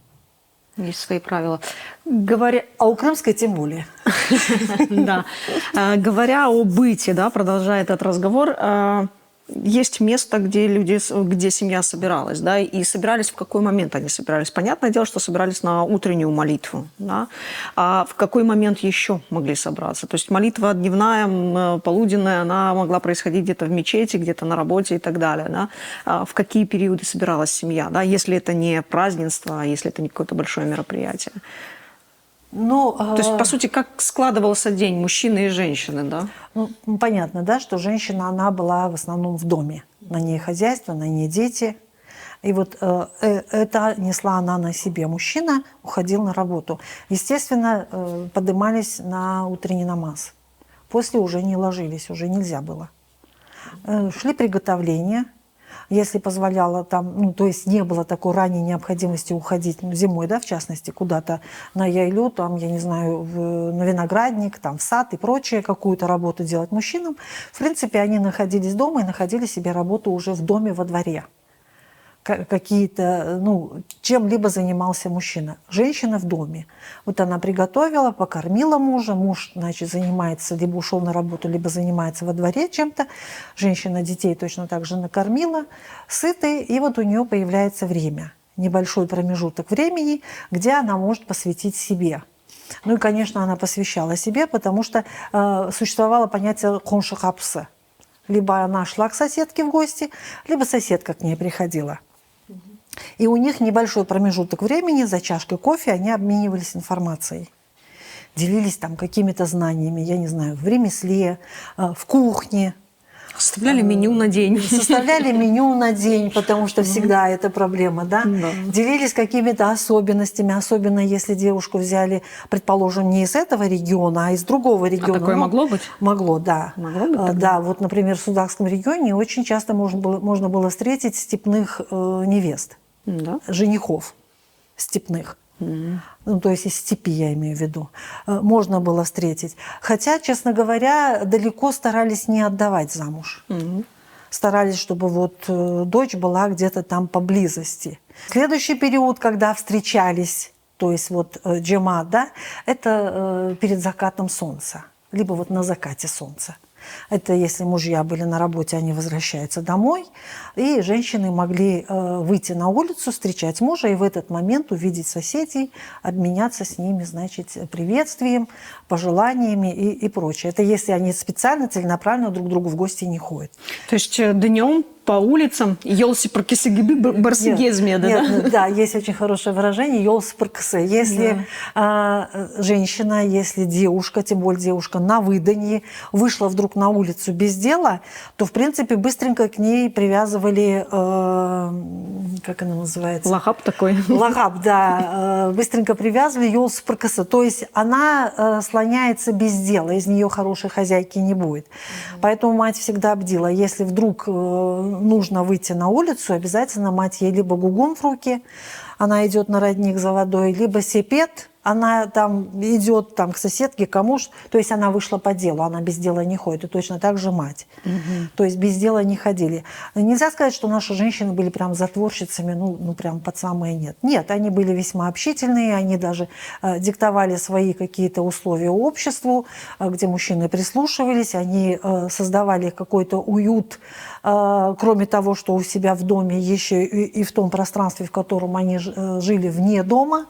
Есть свои правила. А у крымской тем более. Да. Говоря о быте, да, продолжая этот разговор, есть место, где где семья собиралась, да, и собирались в какой момент они собирались? Понятное дело, что собирались на утреннюю молитву, да, а в какой момент еще могли собраться? То есть молитва дневная, полуденная, она могла происходить где-то в мечети, где-то на работе и так далее, да. А в какие периоды собиралась семья, да, если это не празднество, а если это не какое-то большое мероприятие? То есть, по сути, как складывался день мужчины и женщины, да? Понятно, да, что женщина, она была в основном в доме. На ней хозяйство, на ней дети. И вот это несла она на себе. Мужчина уходил на работу. Естественно, поднимались на утренний намаз. После уже не ложились, уже нельзя было. Шли приготовления. Если позволяло там, то есть не было такой ранней необходимости уходить зимой, да, в частности, куда-то на яйлю, там, я не знаю, на виноградник, там, в сад и прочее, какую-то работу делать мужчинам. В принципе, они находились дома и находили себе работу уже в доме во дворе. какие-то, ну, чем-либо занимался мужчина. Женщина в доме. Вот она приготовила, покормила мужа, муж, значит, занимается, либо ушел на работу, либо занимается во дворе чем-то. Женщина детей точно так же накормила, сытые, и вот у нее появляется время, небольшой промежуток времени, где она может посвятить себе. Ну и, конечно, она посвящала себе, потому что существовало понятие коншахапса. Либо она шла к соседке в гости, либо соседка к ней приходила. И у них небольшой промежуток времени, за чашкой кофе они обменивались информацией. Делились там какими-то знаниями, я не знаю, в ремесле, в кухне. Составляли меню на день. Составляли меню на день, потому что всегда это проблема, да? Да. Делились какими-то особенностями, особенно если девушку взяли, предположим, не из этого региона, а из другого региона. Такое могло быть? Могло, да. Могло быть тогда? Да, вот, например, в Судакском регионе очень часто можно было встретить степных невест, Да. женихов степных. Ну, то есть из степи, я имею в виду. Можно было встретить. Хотя, честно говоря, далеко старались не отдавать замуж. Старались, чтобы вот дочь была где-то там поблизости. Следующий период, когда встречались, то есть вот джемат, да, это перед закатом солнца. Либо вот на закате солнца. Это если мужья были на работе, они возвращаются домой, и женщины могли выйти на улицу, встречать мужа, и в этот момент увидеть соседей, обменяться с ними, значит, приветствием, пожеланиями и прочее. Это если они специально, целенаправленно друг к другу в гости не ходят. То есть днем по улицам елси прокисыгиби барсигезмеда, да? Нет, да, есть очень хорошее выражение «елси прокисы». Если женщина, если девушка, тем более девушка на выданье, вышла вдруг на улицу без дела, то, в принципе, быстренько к ней привязывали, как она называется? Лахаб такой. Лахаб, да. Быстренько привязывали «елси прокисы». То есть она слоняется без дела, из нее хорошей хозяйки не будет. Поэтому мать всегда бдила. Если вдруг нужно выйти на улицу, обязательно мать ей либо гугун в руки, она идет на родник за водой, либо сепет, она там идет там, к соседке, к мужу, то есть она вышла по делу, она без дела не ходит, и точно так же мать. То есть без дела не ходили. Нельзя сказать, что наши женщины были прям затворщицами, ну прям под самое нет. Нет, они были весьма общительные, они даже диктовали свои какие-то условия обществу, где мужчины прислушивались, они создавали какой-то уют, кроме того, что у себя в доме, еще и в том пространстве, в котором они жили вне дома.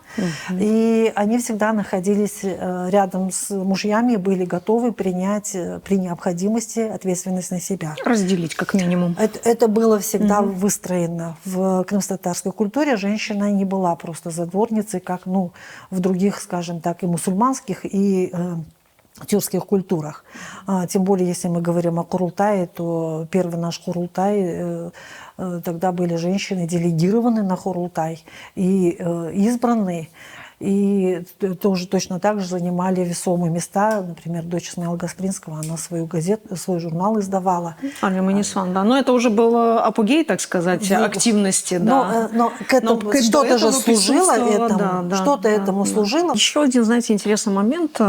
И они всегда находились рядом с мужьями и были готовы принять при необходимости ответственность на себя. Разделить, как минимум. Это было всегда выстроено. В крымско-татарской культуре женщина не была просто задворницей, как в других, скажем так, и мусульманских, и тюркских культурах. Тем более, если мы говорим о Курултае, то первый наш Курултай, тогда были женщины делегированы на Курултай и избранные. И тоже точно так же занимали весомые места. Например, дочь Исмаила Гаспринского, она свою газету, свой журнал издавала. Аня Манисван, да. Но это уже был апогей, так сказать, активности. Да. Но к этому что-то же служило этому. Что-то этому служило. Еще один, знаете, интересный момент.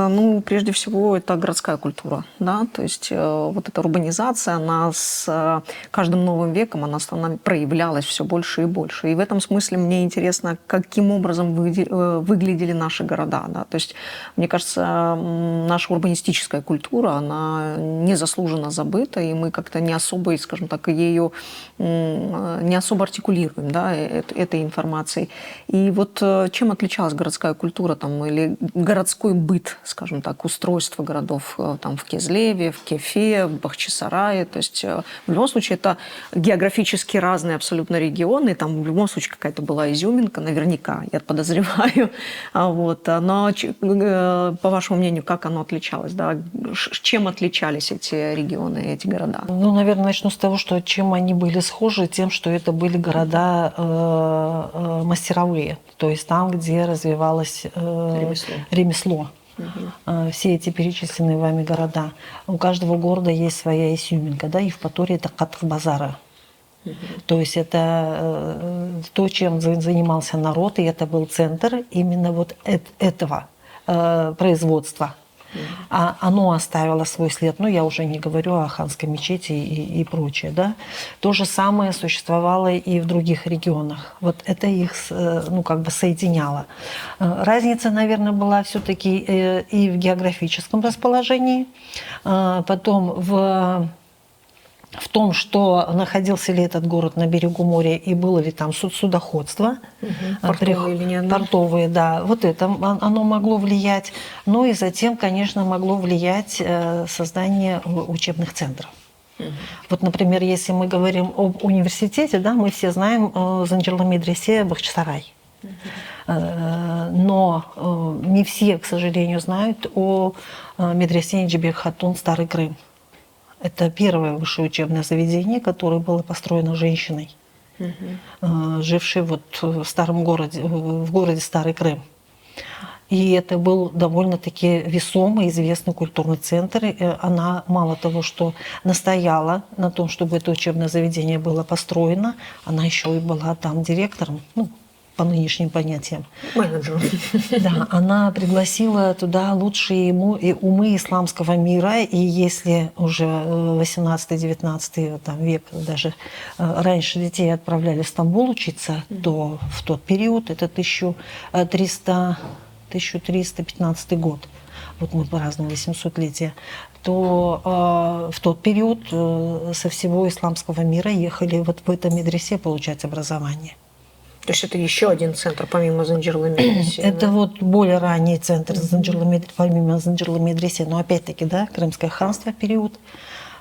Прежде всего, это городская культура. Да? То есть вот эта урбанизация, она с каждым новым веком она проявлялась все больше и больше. И в этом смысле мне интересно, каким образом выглядели наши города. Да? То есть, мне кажется, наша урбанистическая культура, она незаслуженно забыта, и мы как-то не особо, скажем так, ее не особо артикулируем, да, этой информацией. И вот чем отличалась городская культура там, или городской быт, скажем так, устройство городов там, в Кезлеве, в Кефе, в Бахчисарае. То есть, в любом случае, это географически разные абсолютно регионы. Там в любом случае какая-то была изюминка, наверняка, я подозреваю. Вот. Но, по вашему мнению, как оно отличалось? Да? Чем отличались эти регионы, эти города? Наверное, начну с того, что чем они были схожи, тем, что это были города мастеровые. То есть там, где развивалось ремесло. Все эти перечисленные вами города. У каждого города есть своя изюминка. Да? Евпатория – это Катх-базара. То есть это то, чем занимался народ, и это был центр именно вот этого производства. Оно оставило свой след. Ну, я уже не говорю о ханской мечети и прочее. Да? То же самое существовало и в других регионах. Вот это их ну, как бы соединяло. Разница, наверное, была все-таки и в географическом расположении, потом в том, что находился ли этот город на берегу моря и было ли там судоходство. Портовые линии, да? Портовые, да. Вот это оно могло влиять. Ну и затем, конечно, могло влиять создание учебных центров. Вот, например, если мы говорим об университете, да, мы все знаем Занджерлы медресе Бахчисарай. Но не все, к сожалению, знают о медресе Инджибек Хатун Старый Крым. Это первое высшее учебное заведение, которое было построено женщиной, жившей вот в старом городе, в городе Старый Крым. И это был довольно-таки весомый, известный культурный центр. И она мало того, что настояла на том, чтобы это учебное заведение было построено, она еще и была там директором, ну, по нынешним понятиям. Менеджер. Да, она пригласила туда лучшие умы исламского мира, и если уже 18-19 век, даже раньше детей отправляли в Стамбул учиться, то в тот период, это 1315 год, вот мы праздновали 700-летие, то в тот период со всего исламского мира ехали вот в этом медресе получать образование. То есть это еще один центр, помимо Занджерлы медресе? Это вот более ранний центр помимо Занджерлы медресе, но опять-таки, да, Крымское ханство период,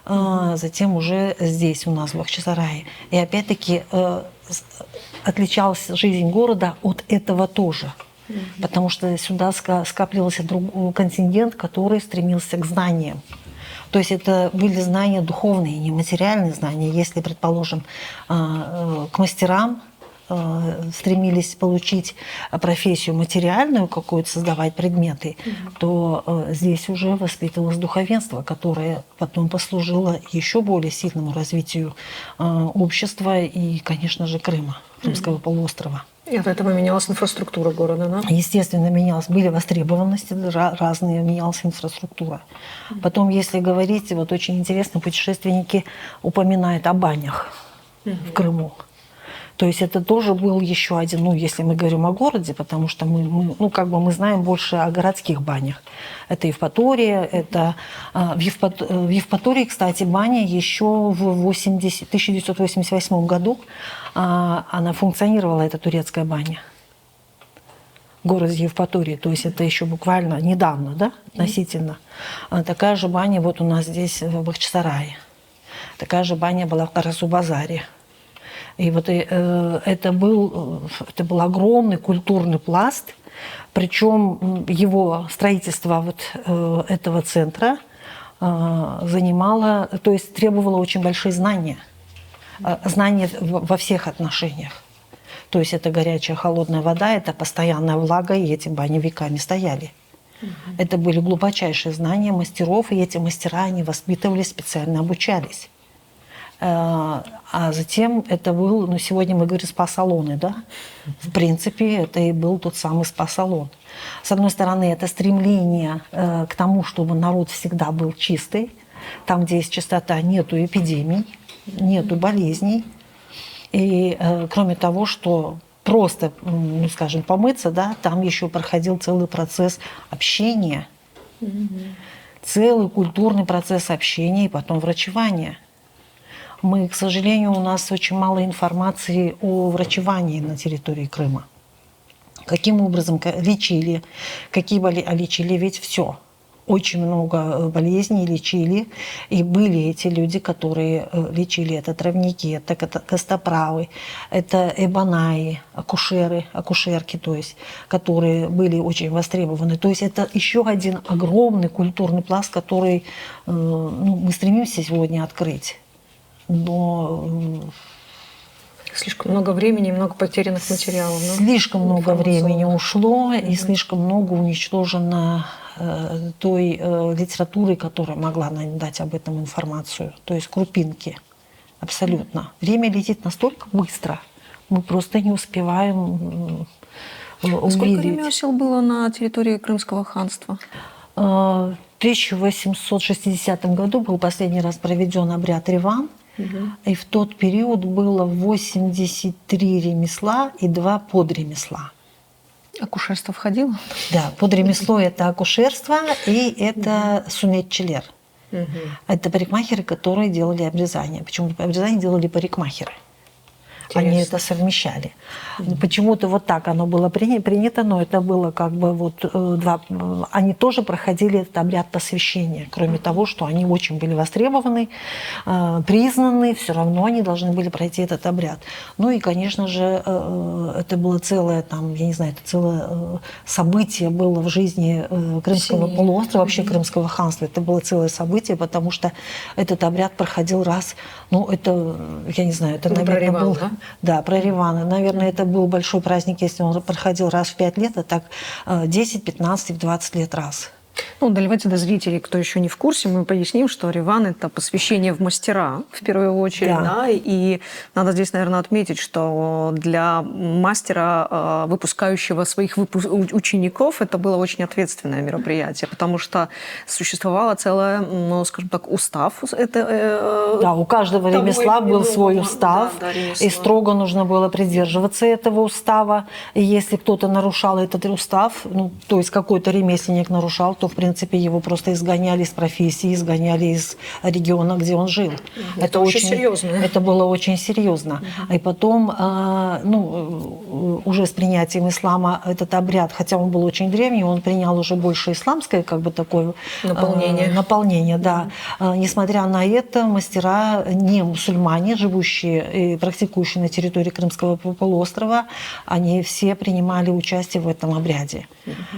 затем уже здесь у нас, в Бахчисарае. И опять-таки отличалась жизнь города от этого тоже. Потому что сюда скапливался контингент, который стремился к знаниям. То есть это были знания духовные, не материальные знания. Если, предположим, к мастерам стремились получить профессию материальную какую-то, создавать предметы, то здесь уже воспитывалось духовенство, которое потом послужило еще более сильному развитию общества и, конечно же, Крыма, Крымского полуострова. И от этого менялась инфраструктура города, да? Естественно, менялась. Были востребованности разные, менялась инфраструктура. Потом, если говорить, вот очень интересно, путешественники упоминают о банях в Крыму. То есть это тоже был еще один, ну, если мы говорим о городе, потому что мы знаем больше о городских банях. Это Евпатория, это в Евпатории, кстати, баня еще в 1988 году она функционировала, эта турецкая баня в городе Евпатории. То есть это еще буквально недавно, да, относительно. Такая же баня вот у нас здесь в Бахчисарае. Такая же баня была в Карасу-Базаре. И вот это был огромный культурный пласт, причем его строительство вот этого центра занимало, то есть требовало очень большие знания во всех отношениях. То есть это горячая, холодная вода, это постоянная влага, и эти бани веками стояли. Это были глубочайшие знания мастеров, и эти мастера, они воспитывались, специально обучались. А затем это был, ну, сегодня мы говорим спа-салоны, да? В принципе, это и был тот самый спа-салон. С одной стороны, это стремление к тому, чтобы народ всегда был чистый. Там, где есть чистота, нету эпидемий, нету болезней. И кроме того, что просто, ну, скажем, помыться, да, там еще проходил целый процесс общения, целый культурный процесс общения и потом врачевания. Мы, к сожалению, у нас очень мало информации о врачевании на территории Крыма. Каким образом лечили, лечили ведь все. Очень много болезней лечили, и были эти люди, которые лечили. Это травники, это костоправы, это эбанаи, акушерки, то есть, которые были очень востребованы. То есть это еще один огромный культурный пласт, который мы стремимся сегодня открыть. Но слишком много времени и много потерянных материалов. Да? Слишком много времени ушло, и слишком много уничтожено той литературы, которая могла нам дать об этом информацию. То есть крупинки. Абсолютно. Время летит настолько быстро, мы просто не успеваем увидеть. Сколько ремесел было на территории Крымского ханства? В 1860 году был последний раз проведен обряд Реван, и в тот период было 83 ремесла и 2 подремесла. Акушерство входило? Да, подремесло – это акушерство, и это сунетчелер. Это парикмахеры, которые делали обрезание. Почему обрезание делали парикмахеры? Они это совмещали. Почему-то вот так оно было принято, но это было как бы вот два... Они тоже проходили этот обряд посвящения. Кроме того, что они очень были востребованы, признаны, все равно они должны были пройти этот обряд. Ну и, конечно же, это было целое, там, я не знаю, это целое событие было в жизни Крымского полуострова, вообще Крымского ханства. Это было целое событие, потому что этот обряд проходил раз, ну это, я не знаю, это, наверное, был... Да, про Реваны. Наверное, это был большой праздник, если он проходил раз в 5 лет, а так 10, 15, 20 лет раз. Ну, давайте для зрителей, кто еще не в курсе, мы поясним, что Реван – это посвящение в мастера, в первую очередь. Да. И надо здесь, наверное, отметить, что для мастера, выпускающего своих учеников, это было очень ответственное мероприятие, потому что существовало целое, ну, скажем так, устав. Да, у каждого ремесла был свой устав, и строго нужно было придерживаться этого устава. И если кто-то нарушал этот устав, ну, то есть какой-то ремесленник нарушал, то, в принципе, его просто изгоняли из профессии, изгоняли из региона, где он жил. Это очень серьезно. Это было очень серьезно. И потом, ну, уже с принятием ислама этот обряд, хотя он был очень древний, он принял уже больше исламское, как бы такое наполнение, да. Несмотря на это, мастера не мусульмане, живущие и практикующие на территории Крымского полуострова, они все принимали участие в этом обряде.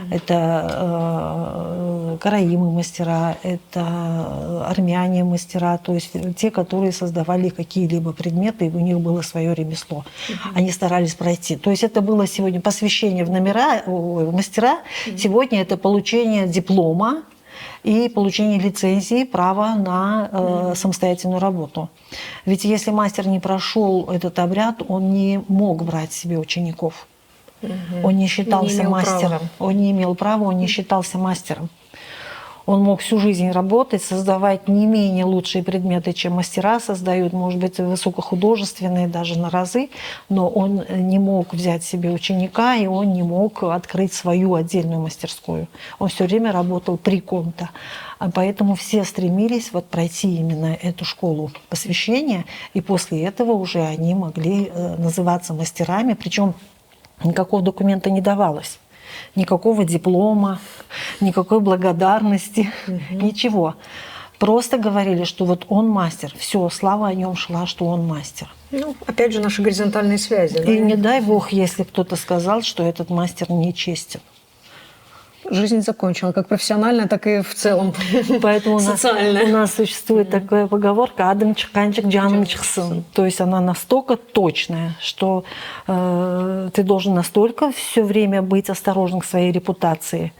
Это караимы мастера, это армяне мастера, то есть те, которые создавали какие-либо предметы, и у них было свое ремесло. Они старались пройти. То есть это было сегодня посвящение в мастера, сегодня это получение диплома и получение лицензии, права на самостоятельную работу. Ведь если мастер не прошел этот обряд, он не мог брать себе учеников. Он не считался мастером. Он не имел права, он не считался мастером. Он мог всю жизнь работать, создавать не менее лучшие предметы, чем мастера создают, может быть, высокохудожественные даже на разы, но он не мог взять себе ученика, и он не мог открыть свою отдельную мастерскую. Он все время работал при ком-то. Поэтому все стремились вот пройти именно эту школу посвящения, и после этого уже они могли называться мастерами, причем никакого документа не давалось. Никакого диплома, никакой благодарности, ничего. Просто говорили, что вот он мастер. Все, слава о нем шла, что он мастер. Ну, опять же, наши горизонтальные связи. И не дай бог, если кто-то сказал, что этот мастер нечестен. Жизнь закончила, как профессиональная, так и в целом поэтому социальная. У нас существует такая поговорка «Адам чханчик, джаном чхсын». То есть она настолько точная, что ты должен настолько все время быть осторожен к своей репутации,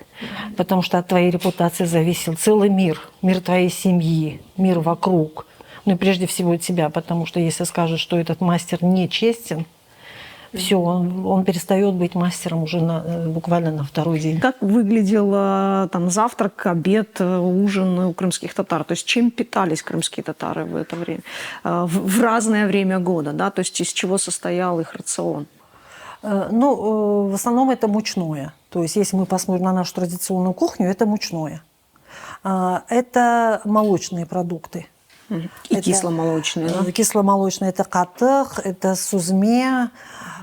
потому что от твоей репутации зависел целый мир, мир твоей семьи, мир вокруг. Ну и прежде всего от тебя, потому что если скажут, что этот мастер нечестен, все, он перестает быть мастером уже буквально на второй день. Как выглядел там завтрак, обед, ужин у крымских татар? То есть чем питались крымские татары в это время? В разное время года, да? То есть из чего состоял их рацион? Ну, в основном это мучное. То есть если мы посмотрим на нашу традиционную кухню, это мучное. Это молочные продукты. И кисломолочные, да? Кисломолочные – это катых, это сузме,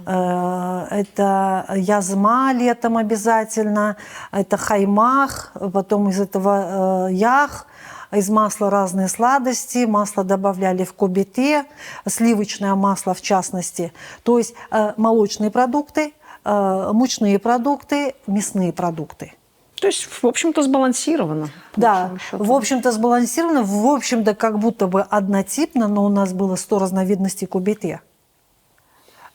это язма летом обязательно, это хаймах, потом из этого ях, из масла разные сладости, масло добавляли в кобите, сливочное масло в частности. То есть молочные продукты, мучные продукты, мясные продукты. То есть, в общем-то, сбалансировано. Да, в общем-то, сбалансировано, в общем-то, как будто бы однотипно, но у нас было 100 разновидностей кубите.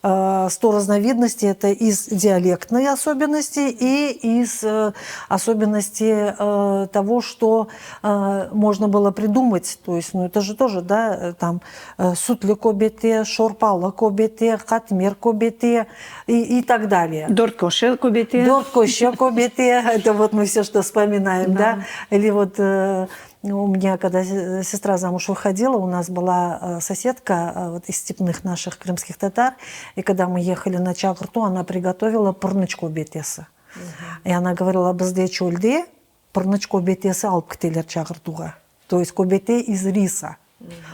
100 разновидностей. Это из диалектной особенности и из особенностей того, что можно было придумать. То есть, ну, это же тоже, да, там сутле кобете, шорпала кобете, хатмер кобете и так далее. Дорткоше кобете. Дорткоше кобете, это вот мы все, что вспоминаем, да. Или вот у меня, когда сестра замуж выходила, у нас была соседка вот из степных наших крымских татар, и когда мы ехали на Чагырту, она приготовила пырнычку бетеса. И она говорила: «Бізде чөлде пырнычку бетеса алып кетелер Чагыртуга». То есть кобете из риса.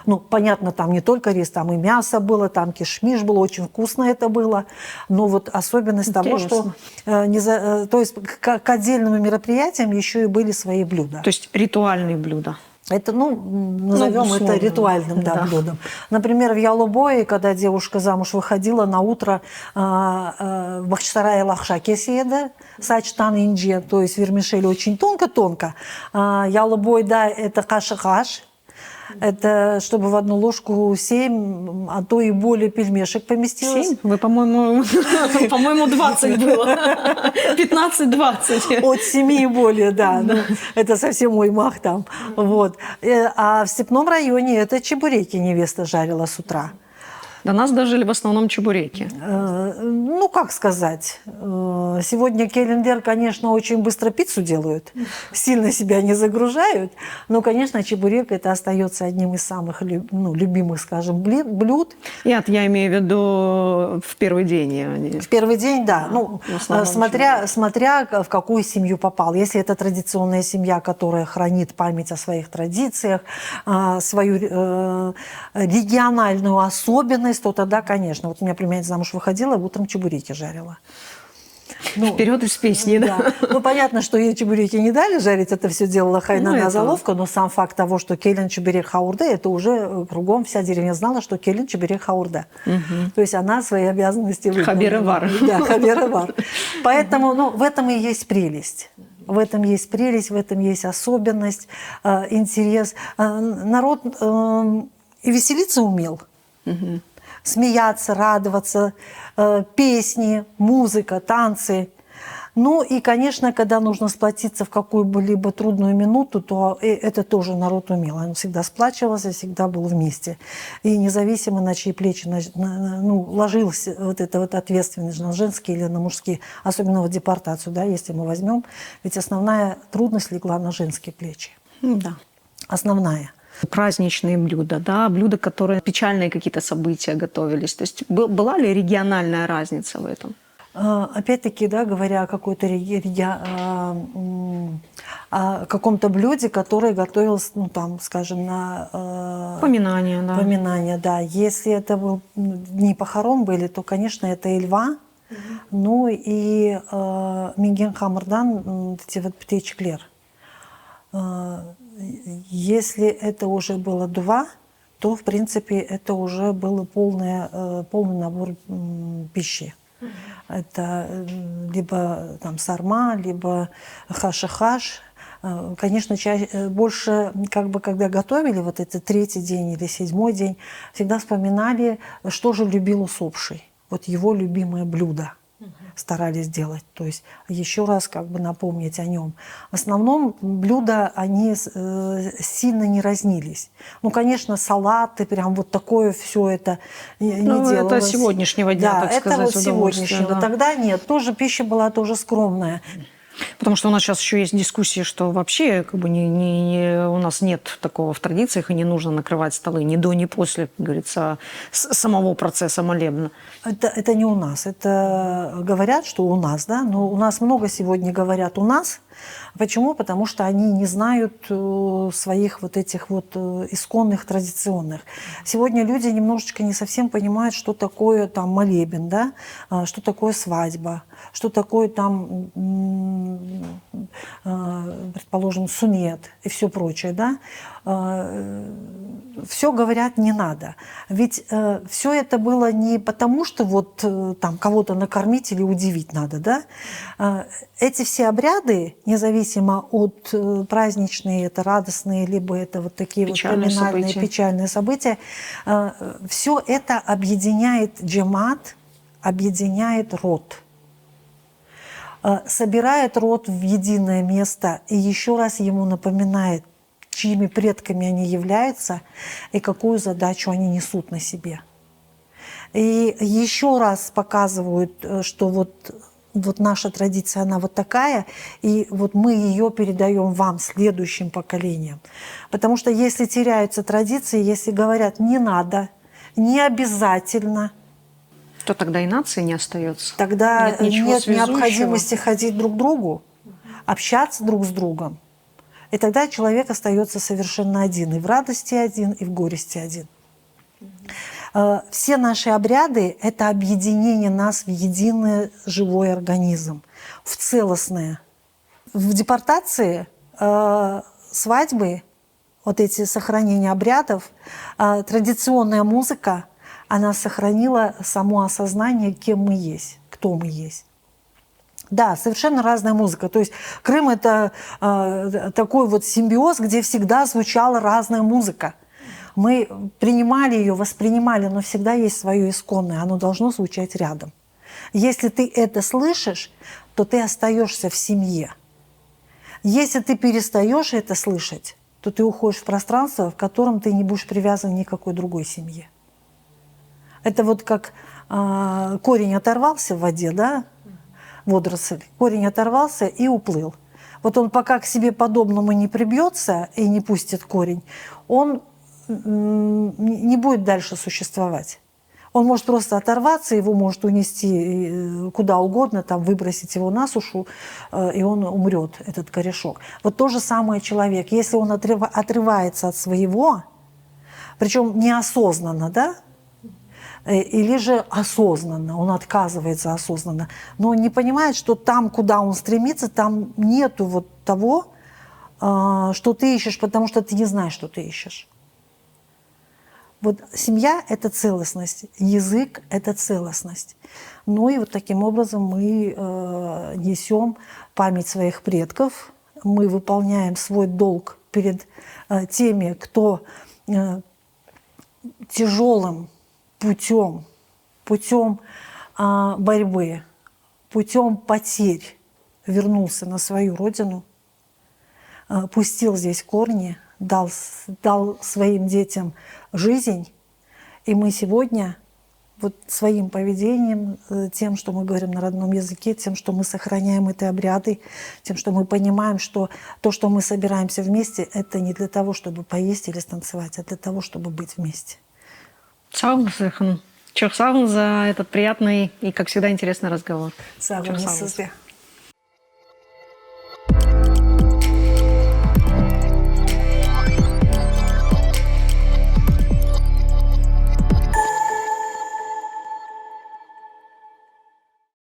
Ну, понятно, там не только рис, там и мясо было, там кишмиш было, очень вкусно это было. Но вот особенность того, что то есть к отдельным мероприятиям еще и были свои блюда. То есть ритуальные блюда. Это, ну, назовем условно, это ритуальным блюдом. Например, в Ялубое, когда девушка замуж выходила, на утро бахчисарая лахша кесиеда, сачтан инджи, то есть вермишель очень тонко-тонко. Ялубой, да, это каши-каш. Это чтобы в одну ложку 7, а то и более пельмешек поместилось. 7? Вы, по-моему, 20 было. 15-20. От 7 и более, да. Ну, это совсем мой мах там. Вот. А в степном районе это чебуреки невеста жарила с утра. До нас дожили в основном чебуреки. Ну, как сказать. Сегодня Келлендер, конечно, очень быстро пиццу делают. Сильно себя не загружают. Но, конечно, чебурек это остается одним из самых любимых, скажем, блюд. Я имею в виду в первый день. В первый день, да. Ну, смотря в какую семью попал. Если это традиционная семья, которая хранит память о своих традициях, свою региональную особенность, то тогда, конечно. Вот у меня племянница замуж выходила, утром чебуреки жарила. Ну, вперед из песни, да? Ну, понятно, что ей чебуреки не дали жарить, это все делала Хайнана Заловка, но сам факт того, что Келин чебурек хаурда, это уже кругом вся деревня знала, что Келин чебурек хаурда. То есть она свои обязанности выполнила. Хабер-и-вар. Да, хабер-и-вар. Поэтому, ну, в этом и есть прелесть. В этом есть прелесть, в этом есть особенность, интерес. Народ и веселиться умел. Смеяться, радоваться, песни, музыка, танцы. Ну и, конечно, когда нужно сплотиться в какую-либо трудную минуту, то это тоже народ умел. Он всегда сплачивался, всегда был вместе. И независимо, на чьи плечи ложилась вот эта вот ответственность, на женские или на мужские, особенно в депортацию, да, если мы возьмем, ведь основная трудность легла на женские плечи. Да. Основная. Праздничные блюда, да, блюда, которые печальные какие-то события готовились. То есть была ли региональная разница в этом? Опять-таки, да, говоря о какой-то о каком-то блюде, которое готовилось, ну, там, скажем, на поминание, да. Поминание, да. Если это был дни похорон были, то, конечно, это эльва, ну и миген хамырдан, эти вот птичклер. Если это уже было дува, то, в принципе, это уже был полный набор пищи. Это либо там сарма, либо хаш-хаш. Конечно, больше, как бы, когда готовили вот этот 3-й день или 7-й день, всегда вспоминали, что же любил усопший. Вот его любимое блюдо старались делать. То есть еще раз как бы напомнить о нем. В основном блюда, они сильно не разнились. Ну, конечно, салаты, прям вот такое все это не делалось. Это сегодняшнего дня, да, так это сказать, вот сегодняшнего. Да. Тогда нет. Тоже пища была тоже скромная. Потому что у нас сейчас еще есть дискуссии, что вообще как бы у нас нет такого в традициях, и не нужно накрывать столы ни до, ни после, как говорится, самого процесса молебна. Это не у нас. Это говорят, что у нас, да, но у нас много сегодня говорят у нас. Почему? Потому что они не знают своих вот этих вот исконных, традиционных. Сегодня люди немножечко не совсем понимают, что такое там молебен, да, что такое свадьба, что такое там, предположим, сунет и все прочее, да. Все говорят не надо. Ведь все это было не потому, что вот там кого-то накормить или удивить надо, да. Эти все обряды, независимо от праздничные, это радостные, либо это вот такие печальные вот поминальные, события. печальные события, все это объединяет джемат, объединяет род, собирает род в единое место и еще раз ему напоминает, чьими предками они являются и какую задачу они несут на себе. И еще раз показывают, что вот наша традиция, она вот такая, и вот мы ее передаем вам, следующим поколениям. Потому что если теряются традиции, если говорят «не надо», «не обязательно», то тогда и нации не остается. тогда Нет ничего нет связующего. необходимости ходить друг к другу, общаться друг с другом. И тогда человек остается совершенно один, и в радости один, и в горести один. Все наши обряды – это объединение нас в единый живой организм, в целостное. В депортации свадьбы, вот эти сохранения обрядов, традиционная музыка, она сохранила само осознание, кем мы есть, кто мы есть. Да, совершенно разная музыка. То есть Крым – это такой вот симбиоз, где всегда звучала разная музыка. Мы принимали ее, воспринимали, но всегда есть свое исконное, оно должно звучать рядом. Если ты это слышишь, то ты остаешься в семье. Если ты перестаешь это слышать, то ты уходишь в пространство, в котором ты не будешь привязан ни к какой другой семье. Это вот как корень оторвался в воде, да, водоросль, корень оторвался и уплыл. Вот он пока к себе подобному не прибьется и не пустит корень, он не будет дальше существовать. Он может просто оторваться, его может унести куда угодно, там, выбросить его на сушу, и он умрет, этот корешок. Вот то же самое человек. Если он отрывается от своего, причем неосознанно, да, или же осознанно, он отказывается осознанно, но он не понимает, что там, куда он стремится, там нету вот того, что ты ищешь, потому что ты не знаешь, что ты ищешь. Вот семья – это целостность, язык – это целостность. Ну и вот таким образом мы несем память своих предков, мы выполняем свой долг перед теми, кто тяжелым путем борьбы, путем потерь вернулся на свою родину, пустил здесь корни, дал своим детям жизнь. И мы сегодня вот своим поведением, тем, что мы говорим на родном языке, тем, что мы сохраняем эти обряды, тем, что мы понимаем, что то, что мы собираемся вместе, это не для того, чтобы поесть или станцевать, а для того, чтобы быть вместе. Чок сауна за этот приятный и, как всегда, интересный разговор. Сау Чок не сауна. созде.